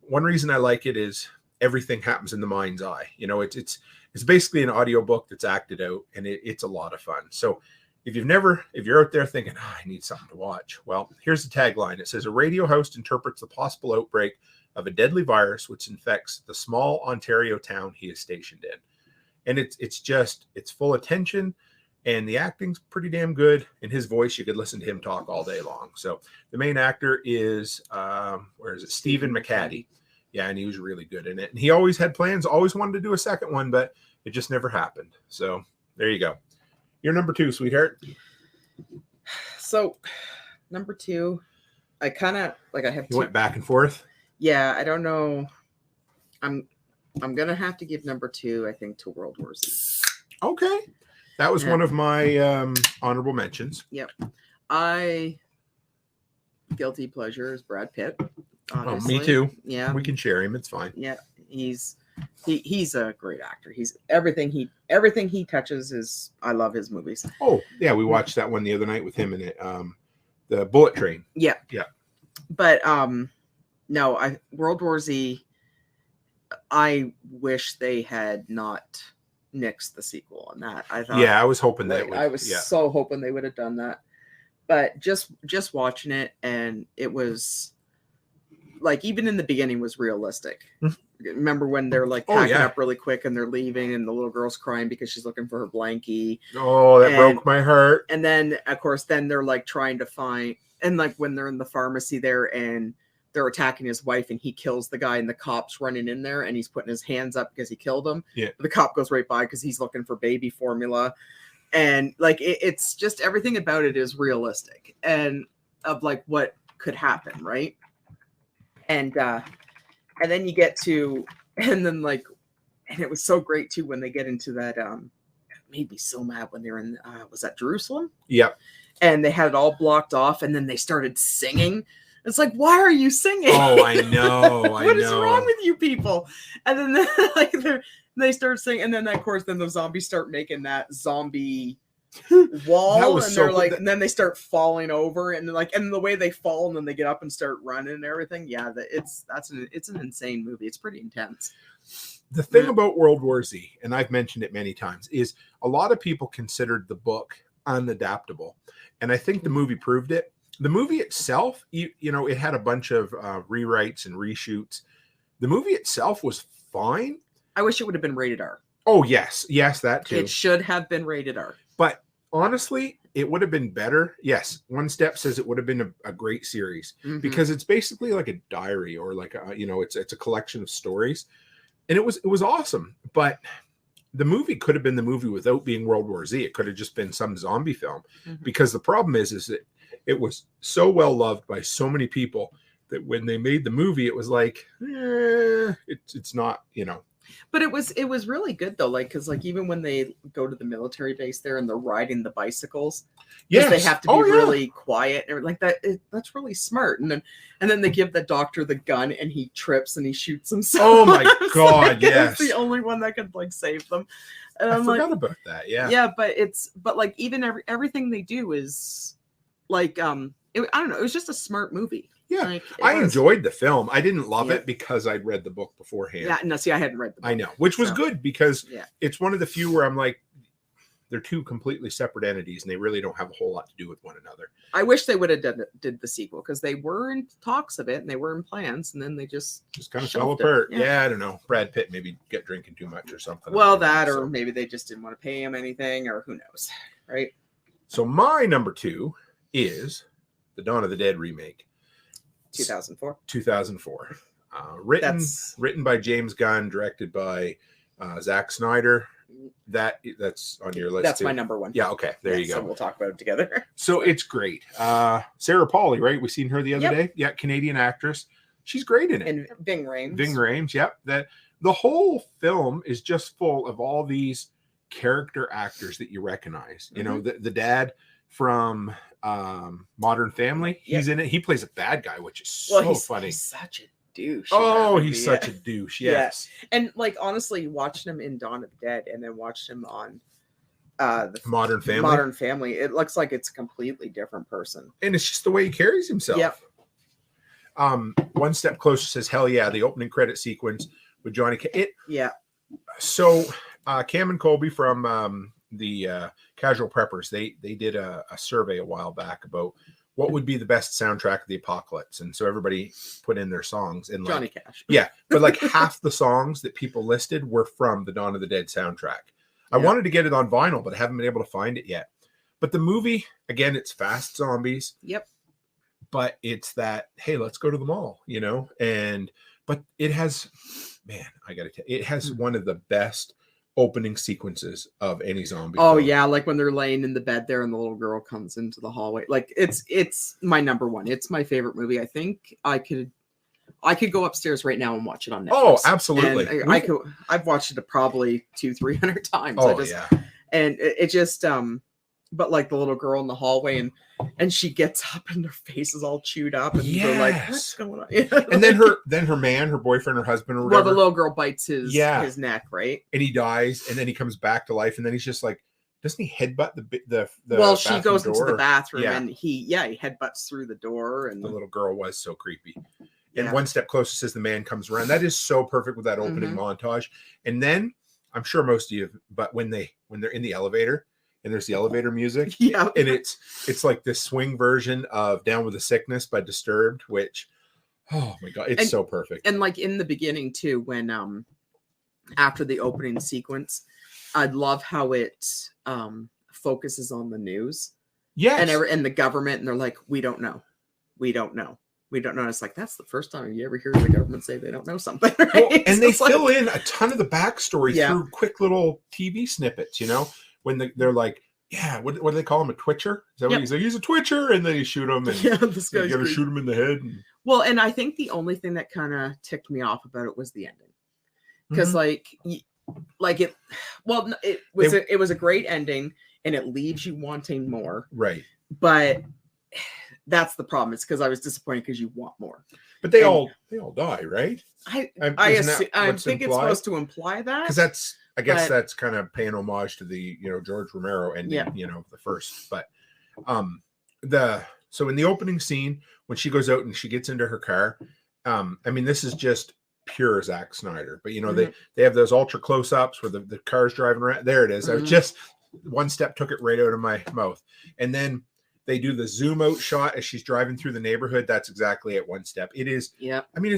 one reason I like it is everything happens in the mind's eye. It's basically an audiobook that's acted out, and it's a lot of fun. So if you're out there thinking, I need something to watch, well, here's the tagline. It says, a radio host interprets the possible outbreak of a deadly virus which infects the small Ontario town he is stationed in. And it's full of tension, and the acting's pretty damn good. And his voice, you could listen to him talk all day long. So the main actor is, Stephen McCaddy. Yeah, and he was really good in it. And he always had plans, always wanted to do a second one, but it just never happened. So there you go. You're number 2, sweetheart. So number 2, I kind of I have. You went back and forth. Yeah, I don't know. I'm gonna have to give number 2, I think, to World War Z. Okay, that was one of my honorable mentions. Yep, guilty pleasure is Brad Pitt. Obviously. Oh, me too. Yeah, we can share him. It's fine. Yeah, he's a great actor. He's everything he touches is. I love his movies. Oh yeah, we watched that one the other night with him in it. The Bullet Train. Yeah, yeah. But no, World War Z. I wish they had not nixed the sequel on that. I thought. Yeah, I was hoping that. I was so hoping they would have done that. But just watching it, and it was. Even in the beginning was realistic. Remember when they're packing up really quick and they're leaving and the little girl's crying because she's looking for her blankie. Oh, that broke my heart. And then of course, they're trying to find, and when they're in the pharmacy there and they're attacking his wife and he kills the guy and the cop's running in there and he's putting his hands up because he killed him. Yeah. The cop goes right by because he's looking for baby formula. And like, it's just everything about it is realistic and of like what could happen. Right. And then you get to, and then like, and it was so great too, when they get into that, it made me so mad when they're in, was that Jerusalem? Yep. And they had it all blocked off and then they started singing. It's like, why are you singing? Oh, I know. What is wrong with you people? And then like they start singing, and then of course, then the zombies start making that zombie wall, and they're like, and then they start falling over, and like, and the way they fall, and then they get up and start running and everything. Yeah, it's an insane movie. It's pretty intense. The thing about World War Z, and I've mentioned it many times, is a lot of people considered the book unadaptable, and I think the movie proved it. The movie itself, you know, it had a bunch of rewrites and reshoots. The movie itself was fine. I wish it would have been rated R. Oh, yes. Yes, that too. It should have been rated R. But honestly, it would have been better. Yes, One Step says it would have been a great series because it's basically like a diary or like a, you know, it's a collection of stories. And it was awesome. But the movie could have been the movie without being World War Z. It could have just been some zombie film because the problem is that it was so well loved by so many people that when they made the movie, it was like, it's not, you know. But it was really good though, like because like even when they go to the military base there and they're riding the bicycles, yes, they have to be really quiet and like that. That's really smart. And then they give the doctor the gun and he trips and he shoots himself. Oh my god! Like, yes, it's the only one that could like save them. And I forgot about that. Yeah, but like even everything they do is like I don't know. It was just a smart movie. Yeah, like, I enjoyed the film. I didn't love it because I'd read the book beforehand. Yeah, no, see, I hadn't read the book. I know, which was good because it's one of the few where I'm like, they're two completely separate entities and they really don't have a whole lot to do with one another. I wish they would have did the sequel because they were in talks of it and they were in plans and then they just kind of fell apart. Yeah, I don't know. Brad Pitt maybe get drinking too much or something. Well, that or maybe they just didn't want to pay him anything or who knows, right? So my number 2 is the Dawn of the Dead remake. 2004. Written by James Gunn, directed by Zack Snyder. That's on your list. That's too. My number 1. Yeah, okay. There you go. So we'll talk about it together. So it's great. Sarah Polley, right? We seen her the other day. Yeah, Canadian actress. She's great in it. And Ving Rhames. Ving Rhames, yep. The whole film is just full of all these character actors that you recognize. You know, the dad from Modern Family, he's in it. He plays a bad guy, which is so funny. He's such a douche. Oh, he's such a douche. Yes. Yeah. And like honestly, watching him in Dawn of the Dead and then watching him on the Modern Family, it looks like it's a completely different person. And it's just the way he carries himself. Yep. One Step Closer says, hell yeah, the opening credit sequence with Johnny Yeah. So Cam and Colby from the Casual Preppers, they did a survey a while back about what would be the best soundtrack of the apocalypse, and so everybody put in their songs. And Johnny Cash, but like half the songs that people listed were from the Dawn of the Dead soundtrack. I wanted to get it on vinyl, but I haven't been able to find it yet. But the movie, again, it's fast zombies. Yep. But it's that, hey, let's go to the mall, you know. But it has, man, I gotta tell you, it has one of the best opening sequences of any zombie film. Yeah, like when they're laying in the bed there and the little girl comes into the hallway. Like it's my number 1. It's my favorite movie. I think I could go upstairs right now and watch it on Netflix. Oh, absolutely. I've watched it probably 200-300 times. And it just but like the little girl in the hallway and she gets up and her face is all chewed up and they're like, what's going on? And then her boyfriend, her husband, or whatever. Well, the little girl bites his neck, right? And he dies, and then he comes back to life, and then he's just like, doesn't he headbutt the well, she goes door? Into the bathroom and he headbutts through the door, and the little girl was so creepy. And One Step Closer says the man comes around. That is so perfect with that opening montage. And then I'm sure most of you, but when they're in the elevator and there's the elevator music, and it's like this swing version of Down with the Sickness by Disturbed, which, oh my god, it's so perfect. And like in the beginning too, when after the opening sequence, I love how it focuses on the news, and the government, and they're like, we don't know. we don't know. It's like, that's the first time you ever hear the government say they don't know something. Right? Well, and So they it's like- fill in a ton of the backstory Yeah. through quick little TV snippets, you know, when they're like, yeah, what do they call him? A twitcher? Is that what Yep. he's like? He's a twitcher, and then you shoot him, and yeah, this you guy's gotta great. shoot him in the head. And, Well, and I think the only thing that kind of ticked me off about it was the ending, because it was a great ending, and it leaves you wanting more. right. But that's the problem. It's because I was disappointed because you want more. But they And- all die, right? I Isn't that I what's think it's implied? supposed to imply that, Because I guess but- that's kind of paying homage to the George Romero ending, Yeah. the first. But so in the opening scene when she goes out and she gets into her car, I mean, this is just pure Zack Snyder. But they have those ultra close-ups where the car's driving around. There it is. I was just one step took it right out of my mouth. And then they do the zoom out shot as she's driving through the neighborhood. That's exactly at one step. It is. yeah. I mean,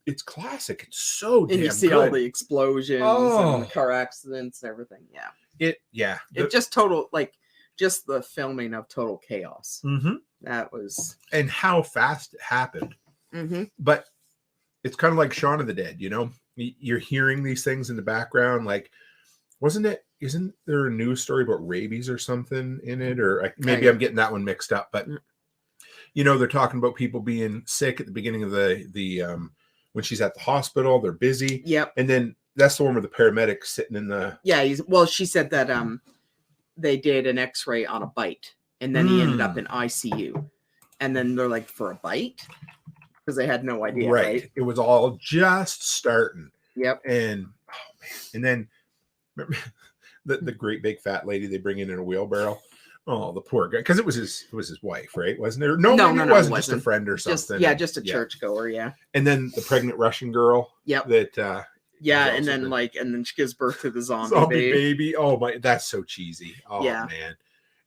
it's classic. It's so damn And you see good. all the explosions Oh. and the car accidents and everything. Yeah. The- Just total, just the filming of total chaos. Mhm. That was. And how fast it happened. But it's kind of like Shaun of the Dead, you're hearing these things in the background. Like, isn't there a news story about rabies or something in it? Or maybe I'm getting that one mixed up, but they're talking about people being sick at the beginning of the when she's at the hospital, they're busy. Yep. And then that's the one where the paramedics sitting in the, Yeah. She said that they did an X-ray on a bite, and then he ended up in ICU. And then they're like, for a bite? Because they had no idea. Right. It was all just starting. Yep. And oh man. And then remember the great big fat lady they bring in a wheelbarrow. Oh, the poor guy. Because it was his wife, right? Wasn't it? No, it wasn't just a friend or something. Just a churchgoer, yeah. And then the pregnant Russian girl. Yep. That yeah, also and then good. and then she gives birth to the zombie baby. Oh my, that's so cheesy. Oh Yeah. man.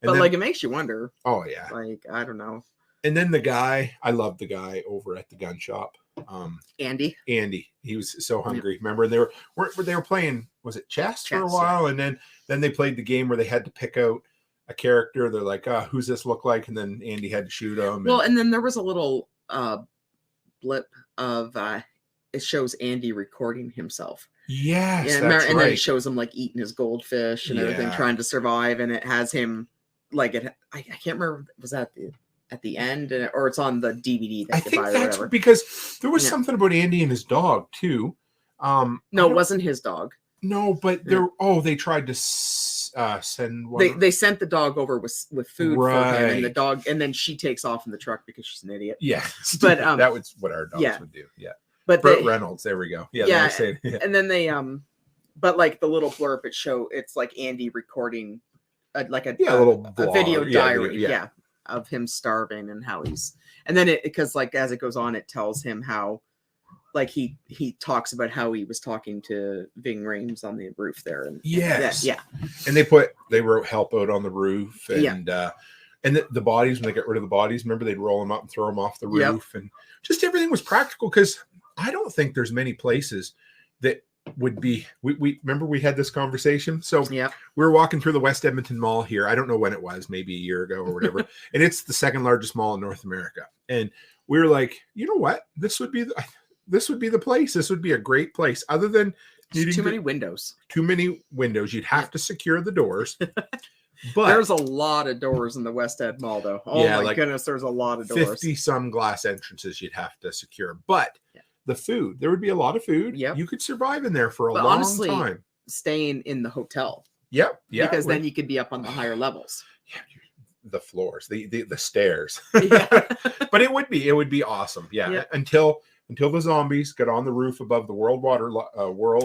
And But then, it makes you wonder. oh yeah. I don't know. And then the guy, I love the guy over at the gun shop. Andy. He was so hungry. Remember, they were playing, was it chess for a Chess, while, and then they played the game where they had to pick out a character. They're like, who's this look like? And then Andy had to shoot him. Well, and then there was a little blip of it shows Andy recording himself. yes, Yeah, that's and right. then it shows him eating his goldfish and everything, Yeah. trying to survive, and it has him I can't remember, was that at the end, or it's on the DVD that I you think buy or that's whatever. because there was Yeah. something about Andy and his dog too. No, it wasn't his dog. No, but they tried to send one. They sent the dog over with food for him, and the Right. dog, and then she takes off in the truck because she's an idiot. yeah, But, that was what our dogs yeah. would do. Yeah, But Burt they, Reynolds. There we go. Yeah, Yeah, they were saying, yeah. and then they but the little blurb it's like Andy recording a little a video vlog. diary, Yeah. of him starving and how he's, and then because as it goes on, it tells him how he talks about how he was talking to Ving Rhames on the roof there, and Yes. yeah, And they wrote help out on the roof, and the bodies, when they get rid of the bodies, remember they'd roll them up and throw them off the roof, and just everything was practical, because I don't think there's many places that would be, we remember we had this conversation. So yeah, we were walking through the West Edmonton Mall here. I don't know when it was, maybe a year ago or whatever. And it's the second largest mall in North America. And we were like, you know what? This would be the place. This would be a great place. Other than needing too many windows. Too many windows. You'd have to secure the doors. But There's a lot of doors in the West Ed Mall, though. Oh Yeah, my goodness, there's a lot of doors. 50 some glass entrances you'd have to secure. But the food, there would be a lot of food. Yep. You could survive in there for a But long honestly, time. Staying in the hotel, Yep. Yeah. because then you could be up on the higher levels. the floors, the stairs. Yeah. But it would be awesome. Yeah. Yeah. Until the zombies got on the roof above the world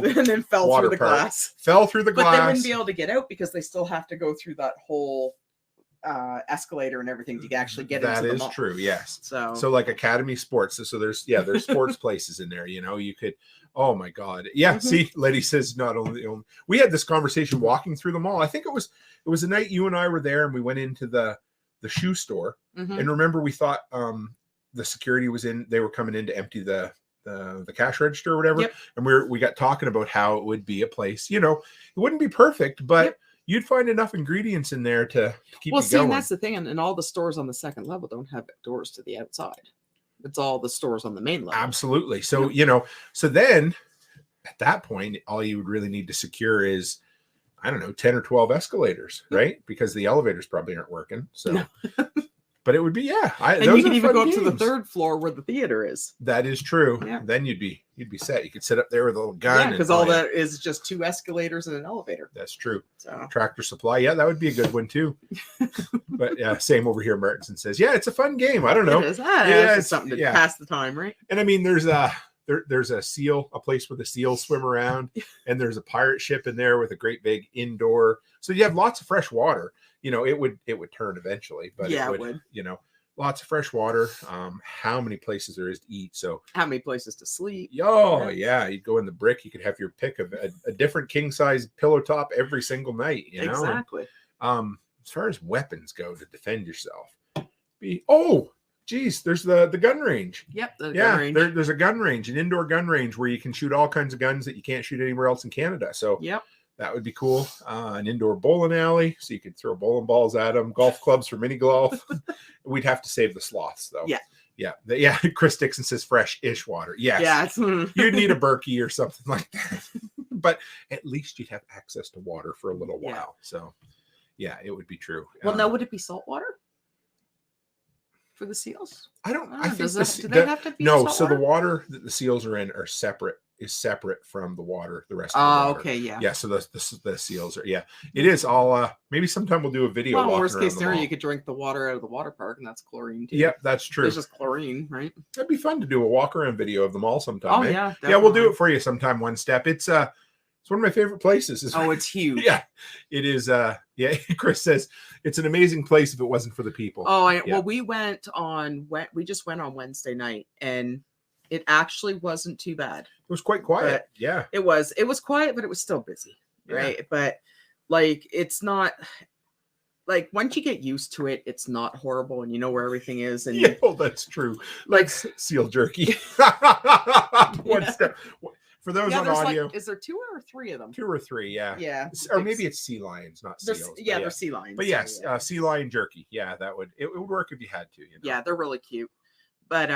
And then fell water through the park, glass. fell through the But glass. they wouldn't be able to get out because they still have to go through that whole escalator and everything to actually get That into the is mall. true. Yes. So like Academy Sports. So there's sports places in there. You could. Oh my God. Yeah. Mhm. See, Letty says not only we had this conversation walking through the mall. I think it was the night you and I were there, and we went into the shoe store. Mhm. And remember, we thought the security was in. They were coming in to empty the cash register or whatever. Yep. And we got talking about how it would be a place. It wouldn't be perfect, but Yep. you'd find enough ingredients in there to keep well, you see, going. and that's the thing, and all the stores on the second level don't have doors to the outside. It's all the stores on the main level. Absolutely. So, you know, so then at that point, all you would really need to secure is, I don't know, 10 or 12 escalators, right? Because the elevators probably aren't working. So, but it would be, and you can even go up to the 3rd floor where the theater is. That is true. Yeah. Then you'd be set. You could sit up there with a little gun. Yeah, because all that is just 2 escalators and an elevator. That's true. So Tractor Supply. Yeah, that would be a good one too. But yeah, same over here. Martinson says, yeah, it's a fun game. I don't know. It is. It's something to pass the time, right? And I mean, there's a seal, a place where the seals swim around, and there's a pirate ship in there with a great big indoor. So you have lots of fresh water. You know, it would turn eventually, but it would. You know, lots of fresh water. How many places there is to eat? So how many places to sleep? Oh yeah, you'd go in the brick. You could have your pick of a different king size pillow top every single night. You know, exactly. And, as far as weapons go to defend yourself, geez, there's the gun range. Yep. Gun range. There's a gun range, an indoor gun range where you can shoot all kinds of guns that you can't shoot anywhere else in Canada. So that would be cool. An indoor bowling alley, so you could throw bowling balls at them. Golf clubs for mini golf. We'd have to save the sloths though. Yeah. Chris Dixon says fresh-ish water. Yes. Yeah. You'd need a Berkey or something like that. But at least you'd have access to water for a little while. So yeah, it would be true. Well, now would it be salt water for the seals? I don't. I think do they have to be no. salt So water? the water that the seals are in is separate from the water. The rest of the water. Okay, yeah. Yeah. So the seals are. Yeah, it is all. Maybe sometime we'll do a video. Well, worst case scenario, you could drink the water out of the water park, and that's chlorine too. Yep, that's true. It's just chlorine, right? That'd be fun to do a walk around video of them all sometime. Oh yeah, definitely. Yeah, we'll do it for you sometime. One step. It's one of my favorite places. It's huge. Yeah, it is. Yeah, Chris says it's an amazing place if it wasn't for the people. Well, we just went on Wednesday night, and it actually wasn't too bad. It was quite quiet. It was quiet, but it was still busy, right? But like, it's not like once you get used to it, it's not horrible, and you know where everything is. And that's true. Like seal jerky. One step. For those on audio, is there 2 or 3 of them? 2 or 3, yeah. Yeah. Or maybe it's sea lions, not seals. They're sea lions. But yes, sea lion jerky. Yeah, it would work if you had to. You know? Yeah, they're really cute. But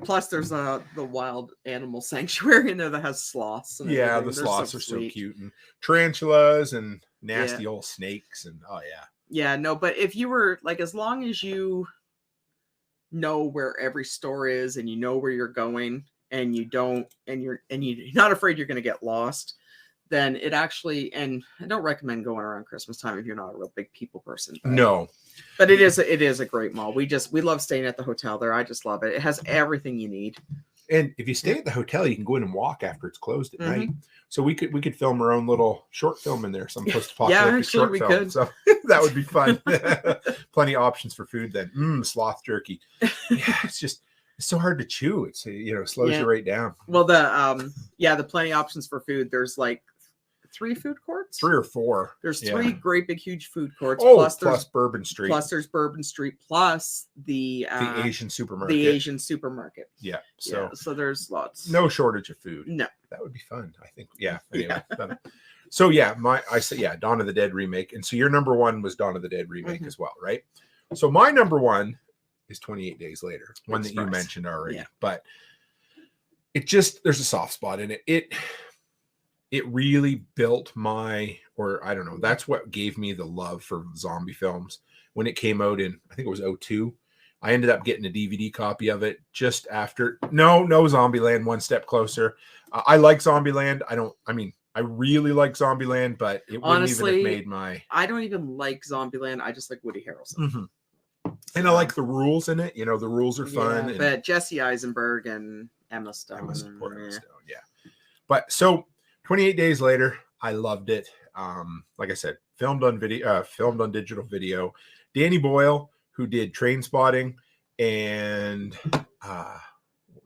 plus there's the wild animal sanctuary in there that has sloths. And yeah, the sloths are so cute, and tarantulas and nasty old snakes, and Yeah, no, but if you were like, as long as you know where every store is and you know where you're going, and you're not afraid you're going to get lost, then it actually, and I don't recommend going around Christmas time if you're not a real big people person. But it is a great mall. We love staying at the hotel there. I just love it. It has everything you need. And if you stay at the hotel, you can go in and walk after it's closed at night. So we could film our own little short film in there, some post-apocalyptic short film. Could. So that would be fun. Plenty of options for food then. Sloth jerky. Yeah, it's so hard to chew. It's slows you right down. Well, the plenty of options for food. There's like 3 food courts, 3 or 4. There's 3 great big huge food courts. Plus Bourbon Street. Plus there's Bourbon Street. Plus the Asian supermarket. Yeah. So there's lots. No shortage of food. No. That would be fun. I think. Yeah. Anyway. So yeah, Dawn of the Dead remake, and so your number 1 was Dawn of the Dead remake as well, right? So my number 1 is 28 Days Later, one that you mentioned already, but there's a soft spot in it. It really built that's what gave me the love for zombie films when it came out in, I think it was 2002. I ended up getting a DVD copy of it just after. No Zombieland, one step closer. I like Zombieland. I really like Zombieland, but it wouldn't even have made my. I don't even like Zombieland. I just like Woody Harrelson. Mm-hmm. And I like the rules in it. The rules are fun. But Jesse Eisenberg and Emma Stone. Yeah. But so 28 Days Later, I loved it. Like I said, filmed on digital video. Danny Boyle, who did Trainspotting and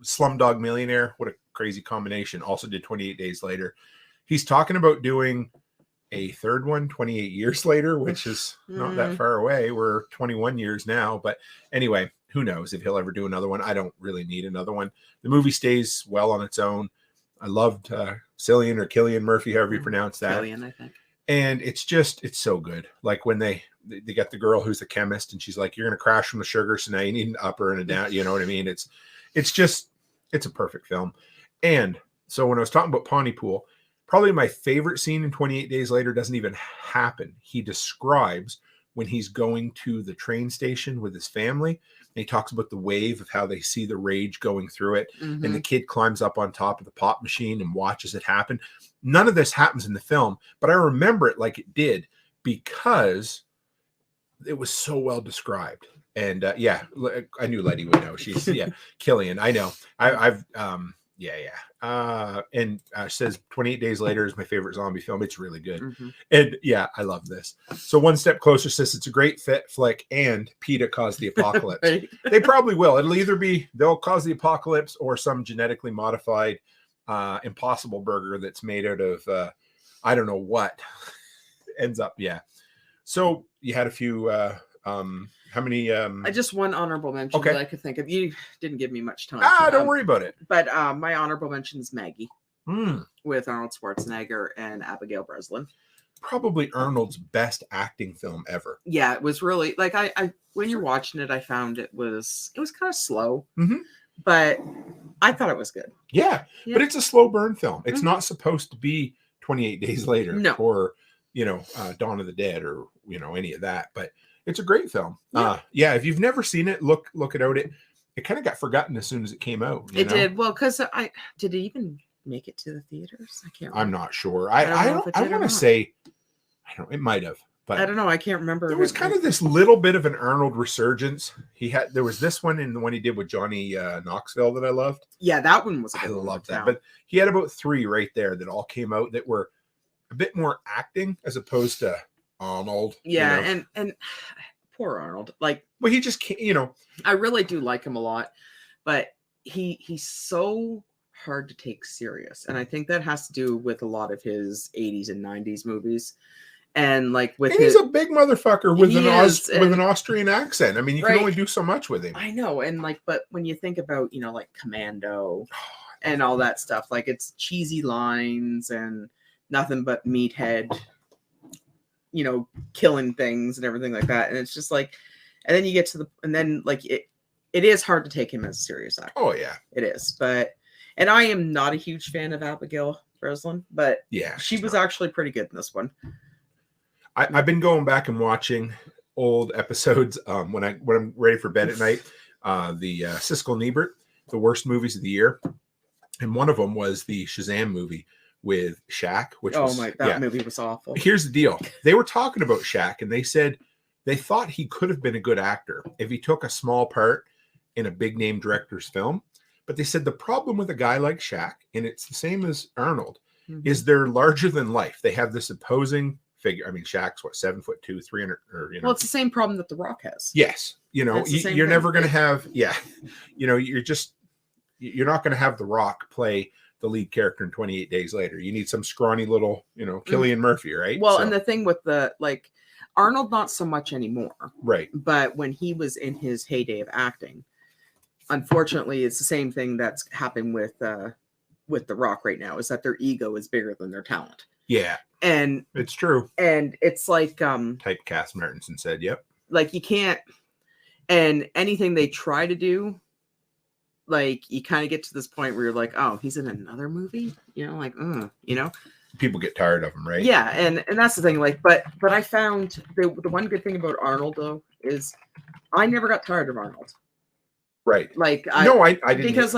Slumdog Millionaire, what a crazy combination, also did 28 Days Later. He's talking about doing a third one 28 years later, which is not that far away. We're 21 years now. But anyway, who knows if he'll ever do another one. I don't really need another one. The movie stays well on its own. I loved Cillian Murphy, however you pronounce that. Cillian, I think. And it's so good. Like when they got the girl who's the chemist, and she's like, "You're gonna crash from the sugar, so now you need an upper and a down." You know what I mean? It's a perfect film. And so when I was talking about Pontypool, probably my favorite scene in 28 Days Later doesn't even happen. He describes when he's going to the train station with his family, and he talks about the wave of how they see the rage going through it. Mm-hmm. And the kid climbs up on top of the pop machine and watches it happen. None of this happens in the film, but I remember it like it did because it was so well described. And I knew Letty would know. She's Killian. I know. I've and says 28 Days Later is my favorite zombie film. It's really good. Mm-hmm. And I love this. So One Step Closer says it's a great fit flick and PETA caused the apocalypse. Right. They probably will. It'll either be they'll cause the apocalypse or some genetically modified Impossible burger that's made out of I don't know what ends up. So you had a few how many I just one honorable mention that I could think of. You didn't give me much time. Don't worry about it. But my honorable mention is Maggie with Arnold Schwarzenegger and Abigail Breslin. Probably Arnold's best acting film ever. Yeah, it was really like I when you're watching it, I found it was kind of slow, but I thought it was good. Yeah, but it's a slow burn film. It's not supposed to be 28 Days Later or Dawn of the Dead or any of that, but it's a great film. If you've never seen it, look it out. It kind of got forgotten as soon as it came out. It did. Well, because did it even make it to the theaters? I can't remember. I'm not sure. I want to say it might have, but I don't know. I can't remember. There was kind of this little bit of an Arnold resurgence. There was this one in the one he did with Johnny Knoxville that I loved. Yeah, that one was. I love that. But he had about 3 right there that all came out that were a bit more acting as opposed to Arnold. Yeah, and poor Arnold. Like, well, he just can't. I really do like him a lot, but he's so hard to take serious, and I think that has to do with a lot of his 80s and 90s movies. And like he's a big motherfucker with an Austrian accent. I mean, you can only do so much with him. I know, and but when you think about like Commando and all that stuff, like it's cheesy lines and nothing but meathead, killing things and everything like that, and it's just like, and then you get to it is hard to take him as a serious actor. Oh yeah, it is. And I am not a huge fan of Abigail Breslin, but she was actually pretty good in this one. I've been going back and watching old episodes when I'm ready for bed at night. The Siskel and Ebert, the worst movies of the year, and one of them was the Shazam movie with Shaq, which that movie was awful. Here's the deal: they were talking about Shaq, and they said they thought he could have been a good actor if he took a small part in a big name director's film. But they said the problem with a guy like Shaq, and it's the same as Arnold, is they're larger than life. They have this opposing figure. I mean, Shaq's 7'2", 300, or Well, it's the same problem that The Rock has. Yes, you're never going to have. Yeah, you're not going to have The Rock play the lead character in 28 Days Later. You need some scrawny little, Cillian Murphy, right? Well, and the thing with Arnold, not so much anymore, right? But when he was in his heyday of acting, unfortunately, it's the same thing that's happened with The Rock right now. Is that their ego is bigger than their talent? Yeah. And it's true. And it's like typecast Martinson said, yep. Like you can't, and anything they try to do, like you kind of get to this point where you're like, oh, he's in another movie, people get tired of him, right? Yeah, and that's the thing. But I found the one good thing about Arnold though is I never got tired of Arnold. Right. I didn't, because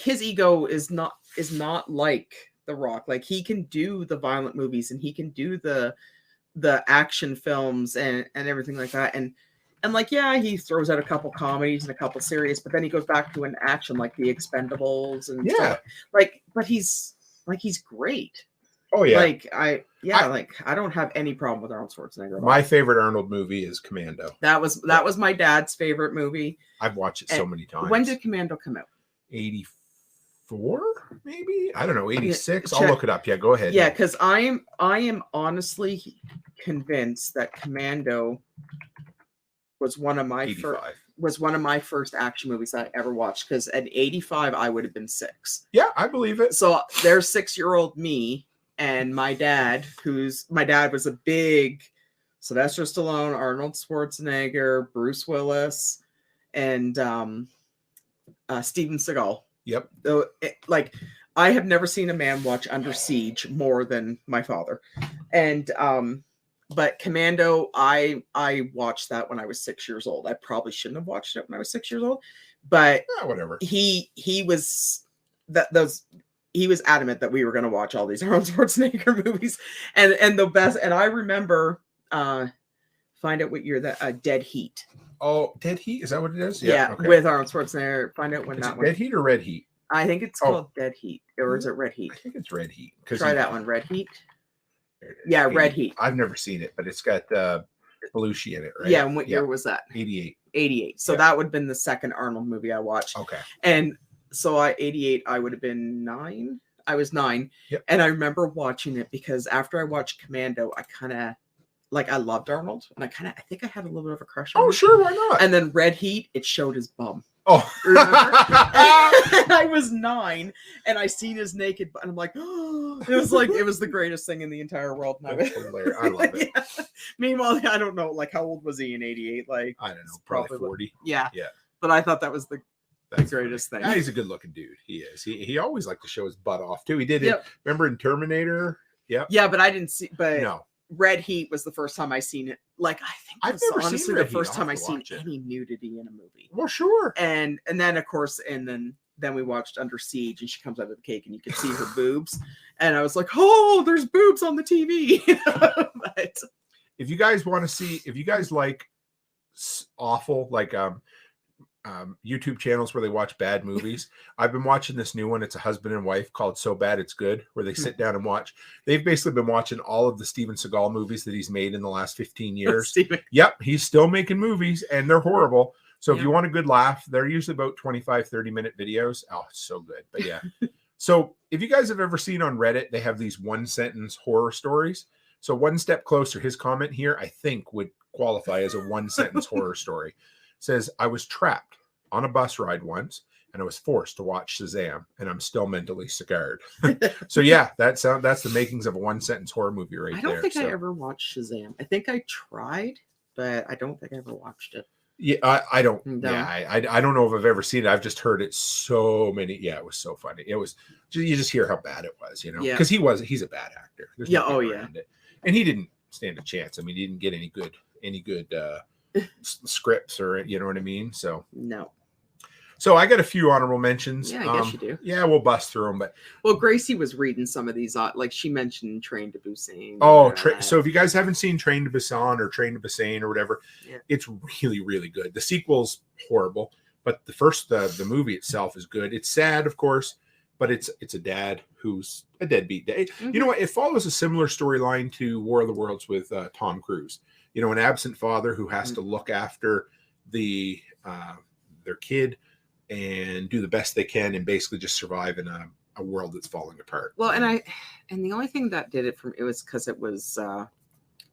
his ego is not like The Rock. Like he can do the violent movies and he can do the action films and everything like that. And he throws out a couple comedies and a couple serious, but then he goes back to an action like The Expendables and stuff. But he's great. Oh yeah. I don't have any problem with Arnold Schwarzenegger. My favorite Arnold movie is Commando. That was my dad's favorite movie. I've watched it so many times. When did Commando come out? 84, maybe? I don't know, 86. I'll look it up. Yeah, go ahead. Yeah, because I am honestly convinced that Commando was one of my first action movies I ever watched. Because at 85, I would have been 6. Yeah, I believe it. So there's 6-year-old me And my dad was a big Sylvester Stallone, Arnold Schwarzenegger, Bruce Willis, and Steven Seagal. Yep. Though, like, I have never seen a man watch Under Siege more than my father. And but Commando, I watched that when I was 6 years old. I probably shouldn't have watched it when I was 6 years old, but whatever. He was adamant that we were going to watch all these Arnold Schwarzenegger movies, and the best. And I remember, find out what year that Dead Heat. Oh, Dead Heat, is that what it is? Yeah, okay. with Arnold Schwarzenegger. Find out when is that it one. Dead Heat or Red Heat? I think it's called Dead Heat, or is it Red Heat? I think it's Red Heat. Try that one, Red Heat. Yeah, Red Heat. I've never seen it, but it's got Belushi in it, right? Yeah, and what year was that? 88. 88. So that would have been the second Arnold movie I watched. Okay. And so 88, I would have been 9. I was 9. Yep. And I remember watching it because after I watched Commando, I kind of, like, I loved Arnold. And I think I had a little bit of a crush on him. Oh, sure, why not? And then Red Heat, it showed his bum. Oh. I was 9 and I seen his naked butt and I'm like, oh, it was the greatest thing in the entire world. And I love it. Yeah. Meanwhile, I don't know, like, how old was he in 88? Like, I don't know, probably 40. Yeah. Yeah. But I thought that was the greatest thing. Yeah, he's a good looking dude. He is. He always liked to show his butt off too. He did it. Remember in Terminator? Yep. Yeah, but I didn't see. But no. Red Heat was the first time I seen it. Like, I think I've never honestly seen the Red Heat. first time I I'll have to seen watch it. any nudity in a movie. Well, sure. And then of course, and then we watched Under Siege, and she comes out of the cake, and you can see her boobs, and I was like, oh, there's boobs on the TV. But if you guys want to see, if you guys like awful, like YouTube channels where they watch bad movies, I've been watching this new one. It's a husband and wife called So Bad It's Good, where they sit down and watch. They've basically been watching all of the Steven Seagal movies that he's made in the last 15 years. Yep, he's still making movies, and they're horrible. So if you want a good laugh, they're usually about 25, 30-minute videos. Oh, it's so good. But yeah. So if you guys have ever seen on Reddit, they have these one-sentence horror stories. So One Step Closer, his comment here, I think, would qualify as a one-sentence horror story. It says, I was trapped on a bus ride once, and I was forced to watch Shazam, and I'm still mentally scarred. So yeah, that's the makings of a one-sentence horror movie right there. I don't think I ever watched Shazam. I think I tried, but I don't think I ever watched it. Yeah, I don't. No. Yeah, I don't know if I've ever seen it. I've just heard it so many. Yeah, it was so funny. It was. You just hear how bad it was, you know. Yeah. Because he's a bad actor. There's nothing around it. And he didn't stand a chance. I mean, he didn't get any good scripts, or you know what I mean. So no. So I got a few honorable mentions. Yeah, I guess you do. Yeah, we'll bust through them. But Gracie was reading some of these. Like, she mentioned Train to Busan. Oh, so if you guys haven't seen Train to Busan or Train to Busan or whatever, it's really, really good. The sequel's horrible, but the first, the movie itself is good. It's sad, of course, but it's a dad who's a deadbeat dad. Mm-hmm. You know what? It follows a similar storyline to War of the Worlds with Tom Cruise. You know, an absent father who has to look after their kid and do the best they can and basically just survive in a world that's falling apart. Well, and the only thing that did it for me, it was because it was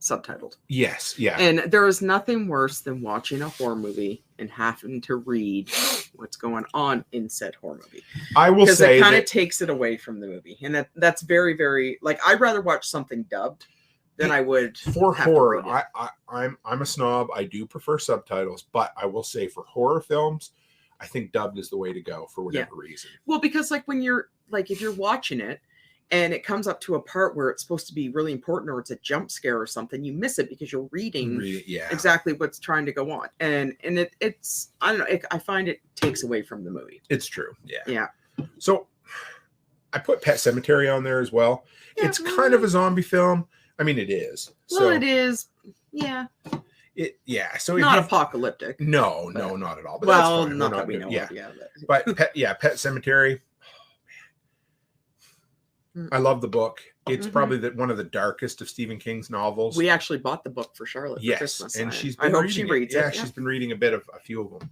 subtitled. Yes, yeah. And there is nothing worse than watching a horror movie and having to read what's going on in said horror movie. I will say, because it kind of takes it away from the movie, and that's very, very, like, I'd rather watch something dubbed than I would for horror. I'm a snob. I do prefer subtitles, but I will say for horror films, I think dubbed is the way to go for whatever reason. Well, because like when you're like, if you're watching it and it comes up to a part where it's supposed to be really important or it's a jump scare or something, you miss it because you're reading exactly what's trying to go on. And it's, I don't know, I find it takes away from the movie. It's true. Yeah. Yeah. So I put Pet Sematary on there as well. Yeah, it's kind of a zombie film. I mean, it is. Well, it is. Yeah. So not apocalyptic. No, not at all. But well, that's not that we know. Yeah, of, but Pet Sematary. Oh, man. I love the book. It's probably one of the darkest of Stephen King's novels. We actually bought the book for Charlotte for Christmas. And I hope she reads it. Yeah, she's been reading a few of them.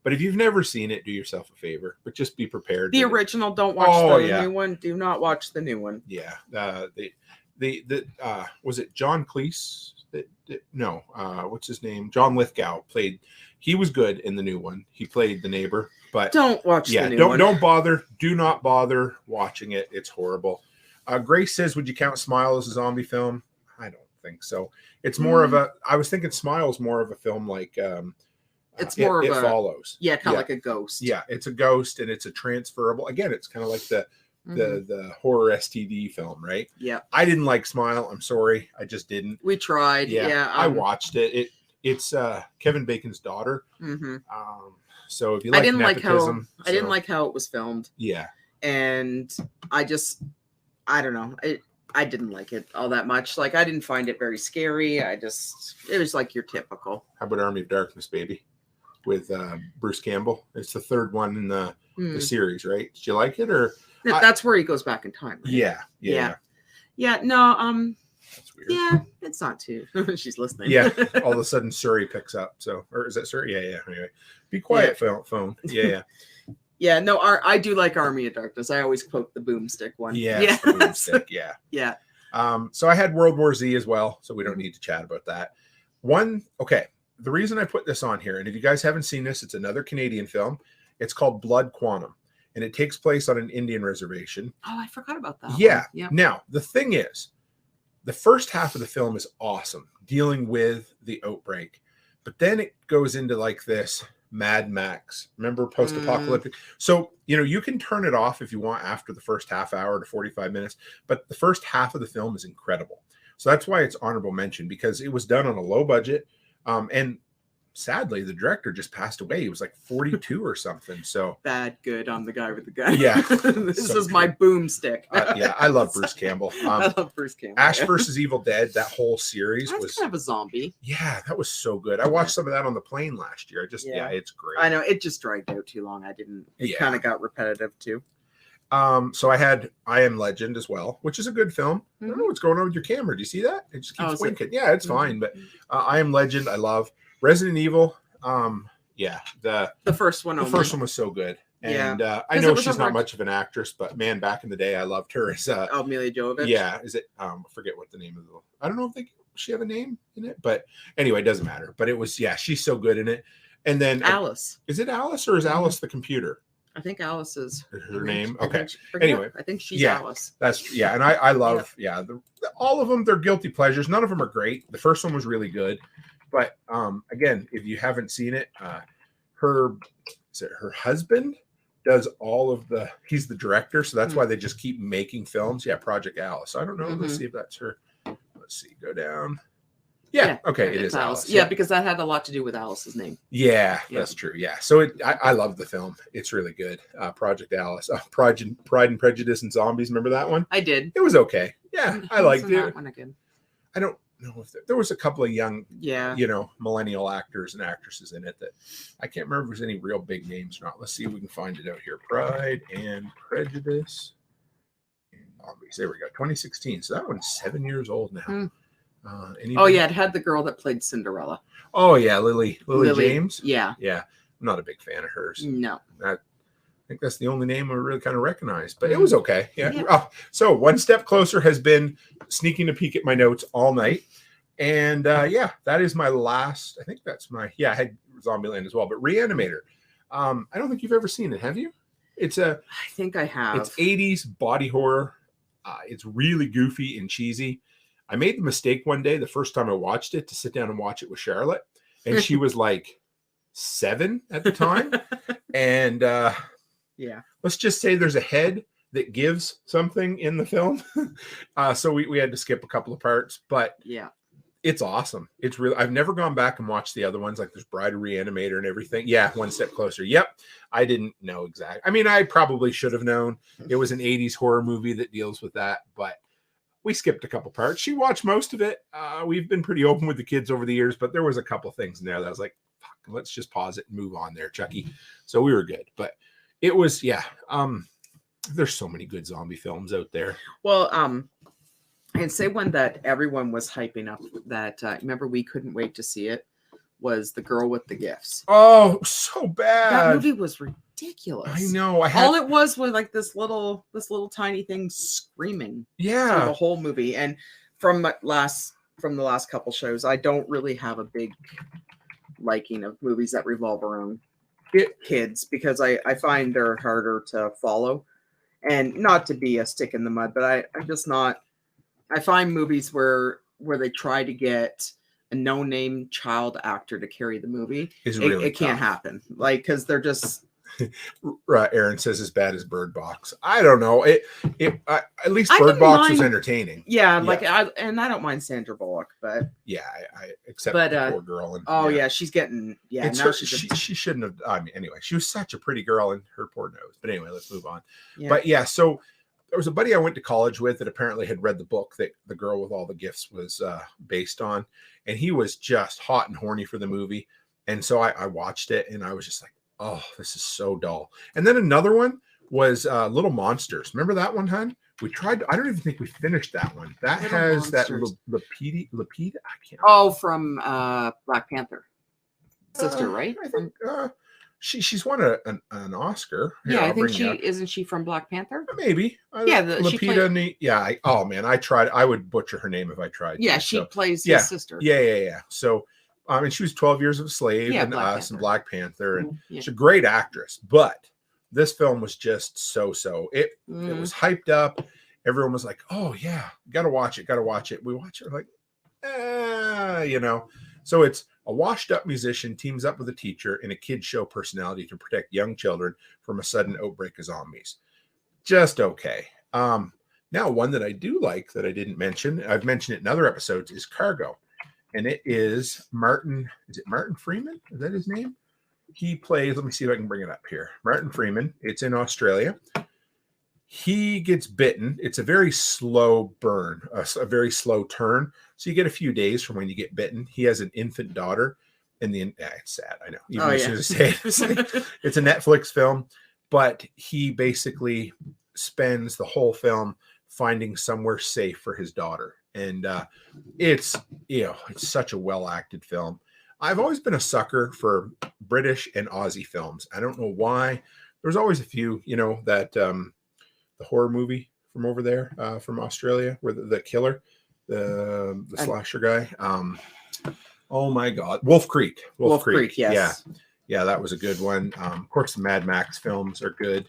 But if you've never seen it, do yourself a favor. But just be prepared. The original. Don't watch the new one. Do not watch the new one. Yeah. Was it John Cleese? No, what's his name? John Lithgow played. He was good in the new one. He played the neighbor, but don't watch. The new one. Don't bother. Do not bother watching it. It's horrible. Grace says, would you count Smile as a zombie film? I don't think so. It's more of a, I was thinking Smile's more of a film like it's more of It a Follows. Yeah, kind of like a ghost. Yeah, it's a ghost and it's a transferable. Again, it's kind of like the horror STD film, right? Yeah. I didn't like Smile. I'm sorry. I just didn't. We tried. Yeah. I watched it. It's Kevin Bacon's daughter. Mm-hmm. So if you like nepotism, I didn't like how it was filmed. Yeah. And I don't know. I didn't like it all that much. Like, I didn't find it very scary. It was like your typical. How about Army of Darkness, baby? With Bruce Campbell. It's the third one in the series, right? Did you like it, or that's where he goes back in time, right? Yeah. No, that's weird. Yeah, it's not too. She's listening. Yeah. All of a sudden Surrey picks up. So, or is that Surrey? Yeah. Anyway, be quiet, phone. Yeah. Yeah, no, I do like Army of Darkness. I always quote the boomstick one. Yeah. The boomstick, yeah. Yeah. So I had World War Z as well, so we don't need to chat about that. The reason I put this on here, and if you guys haven't seen this, it's another Canadian film. It's called Blood Quantum, and it takes place on an Indian reservation. Oh, I forgot about that. Yeah. Yep. Now, the thing is, the first half of the film is awesome, dealing with the outbreak. But then it goes into like this Mad Max, remember, post-apocalyptic. So, you can turn it off if you want after the first half hour to 45 minutes, but the first half of the film is incredible. So that's why it's honorable mention, because it was done on a low budget. And sadly, the director just passed away. He was like 42 or something. So bad, good on the guy with the gun. Yeah. This is my boomstick. Yeah, I love Bruce Campbell. I love Bruce Campbell. Ash versus Evil Dead, that whole series was kind of a zombie. Yeah, that was so good. I watched some of that on the plane last year. It's great. I know, it just dragged out too long. It kind of got repetitive too. So I had I Am Legend as well, which is a good film. I don't know what's going on with your camera. Do you see that? It just keeps winking. Yeah, it's fine. But I Am Legend, I love. Resident Evil. The first one. The first one was so good. And I know she's not much of an actress, but man, back in the day, I loved her as Mila Jovovich. Yeah, is it? I forget what the name of the. I don't know if she have a name in it, but anyway, it doesn't matter. But it was she's so good in it. And then Alice. Is it Alice or is Alice the computer? I think Alice is her name. Okay. Anyway, I think she's Alice. That's and I love all of them. They're guilty pleasures. None of them are great. The first one was really good, but again, if you haven't seen it, her husband does all of he's the director, so that's why they just keep making films. Yeah, Project Alice. I don't know. Let's see if that's her. Let's see. Go down. Yeah. Okay. It is Alice. Yeah, because that had a lot to do with Alice's name. Yeah, that's true. Yeah. So I love the film. It's really good. Project Alice. Pride and Prejudice and Zombies. Remember that one? I did. It was okay. Yeah, I liked it. That one again. I don't know if there was a couple of young, yeah, millennial actors and actresses in it that I can't remember if there's any real big names or not. Let's see if we can find it out here. Pride and Prejudice and Zombies. There we go. 2016. So that one's 7 years old now. It had the girl that played Cinderella. Oh yeah, Lily James. Yeah. I'm not a big fan of hers. No. I think that's the only name I really kind of recognize, but it was okay. Yeah. Oh, so One Step Closer has been sneaking a peek at my notes all night. And that is my last. I think that's I had Zombieland as well, but Reanimator. I don't think you've ever seen it, have you? I think I have. It's 80s body horror. It's really goofy and cheesy. I made the mistake one day, the first time I watched it, to sit down and watch it with Charlotte. And she was like 7 at the time. And let's just say there's a head that gives something in the film. So we had to skip a couple of parts, but it's awesome. It's really, I've never gone back and watched the other ones. Like there's Bride of Reanimator and everything. Yeah. One Step Closer. Yep. I didn't know exactly. I mean, I probably should have known. It was an 80s horror movie that deals with that, but we skipped a couple parts. She watched most of it. We've been pretty open with the kids over the years, but there was a couple things in there that I was like, fuck, let's just pause it and move on there, Chucky. So we were good, but it was, there's so many good zombie films out there. Well, and say one that everyone was hyping up that, remember, we couldn't wait to see it, was The Girl with the Gifts. Oh, so bad. That movie was ridiculous. I know. All it was like this little tiny thing screaming. Yeah. Through the whole movie. And from the last couple shows, I don't really have a big liking of movies that revolve around kids, because I find they're harder to follow. And not to be a stick in the mud, but I'm just not. I find movies where they try to get a no-name child actor to carry the movie. It can't happen. Like, because they're just. Aaron says as bad as Bird Box. I don't know. At least Bird Box was entertaining. Yeah, like I don't mind Sandra Bullock, but yeah, I except the poor girl. And, she's getting she shouldn't have. I mean, anyway, she was such a pretty girl and her poor nose. But anyway, let's move on. Yeah. But yeah, so there was a buddy I went to college with that apparently had read the book that The Girl with All the Gifts was based on, and he was just hot and horny for the movie. And so I watched it, and I was just like, oh, this is so dull. And then another one was Little Monsters. Remember that one, hon? We tried. I don't even think we finished that one. That Little has Monsters. that Lapita. I can't. Oh, from Black Panther sister, right? I think she's won an Oscar. Here, I think isn't she from Black Panther? Maybe. Lapita. Oh man, I tried. I would butcher her name if I tried. Yeah, she plays his sister. Yeah. So. And she was 12 Years of a Slave and Us and Black Panther. And she's a great actress. But this film was just so. It was hyped up. Everyone was like, oh, yeah, got to watch it. We watch it like, So it's a washed up musician teams up with a teacher and a kid show personality to protect young children from a sudden outbreak of zombies. Just okay. Now, one that I do like that I didn't mention, I've mentioned it in other episodes, is Cargo. And it is Martin. Is it Martin Freeman? Is that his name? He plays. Let me see if I can bring it up here. Martin Freeman. It's in Australia. He gets bitten. It's a very slow burn, a very slow turn. So you get a few days from when you get bitten. He has an infant daughter, and it's sad. I know. Even as soon as I say it, it's a Netflix film, but he basically spends the whole film finding somewhere safe for his daughter. And it's such a well-acted film. I've always been a sucker for British and Aussie films. I don't know why. There's always a few, that the horror movie from over there, from Australia, where the killer, the slasher guy. Oh my God, Wolf Creek. Wolf Creek. Yes. Yeah, that was a good one. Of course, the Mad Max films are good.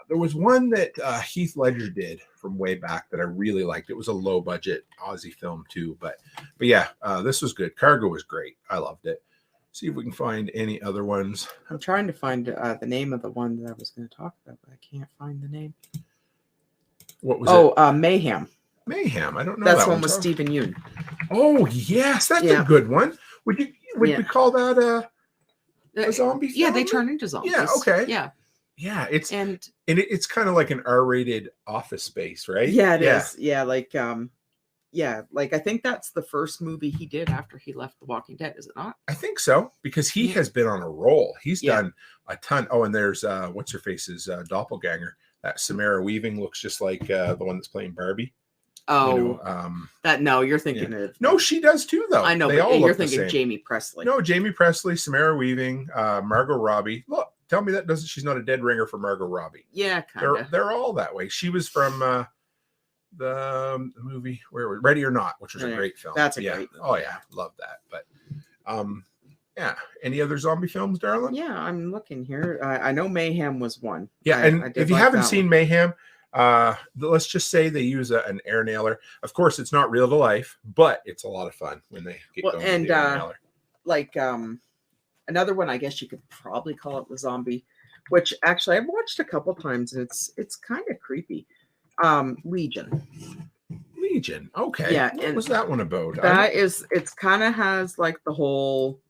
There was one that Heath Ledger did from way back that I really liked. It was a low budget Aussie film too, but yeah, this was good. Cargo was great. I loved it. See if we can find any other ones. I'm trying to find the name of the one that I was going to talk about, but I can't find the name. What was it? Mayhem. Mayhem. I don't know. That's one with Stephen Yeun. Oh yes, that's a good one. Would we call that a zombie film? Yeah, they turn into zombies. Yeah. Okay. Yeah. Yeah, it's kind of like an R-rated Office Space, right? Yeah, it is. Yeah, like I think that's the first movie he did after he left The Walking Dead, is it not? I think so, because he has been on a roll. He's done a ton. Oh, and there's what's her face's doppelganger. That Samara Weaving looks just like the one that's playing Barbie. Oh, you're thinking of. No, she does too, though. I know, they all you're look thinking the same. Jamie Presley. No, Jamie Presley, Samara Weaving, Margot Robbie. Look. Tell me that she's not a dead ringer for Margot Robbie. Yeah, kind of. They're all that way. She was from the movie Ready or Not, which was a great film. That's a great movie. Oh yeah, love that. But yeah. Any other zombie films, darling? Yeah, I'm looking here. I know Mayhem was one. Yeah, and if you haven't seen Mayhem, let's just say they use an air nailer. Of course, it's not real to life, but it's a lot of fun when they get going with the air nailer. Like another one, I guess you could probably call it the zombie, which actually I've watched a couple times, and it's kind of creepy. Legion. Okay. Yeah. What was that one about? It's kind of has like the whole.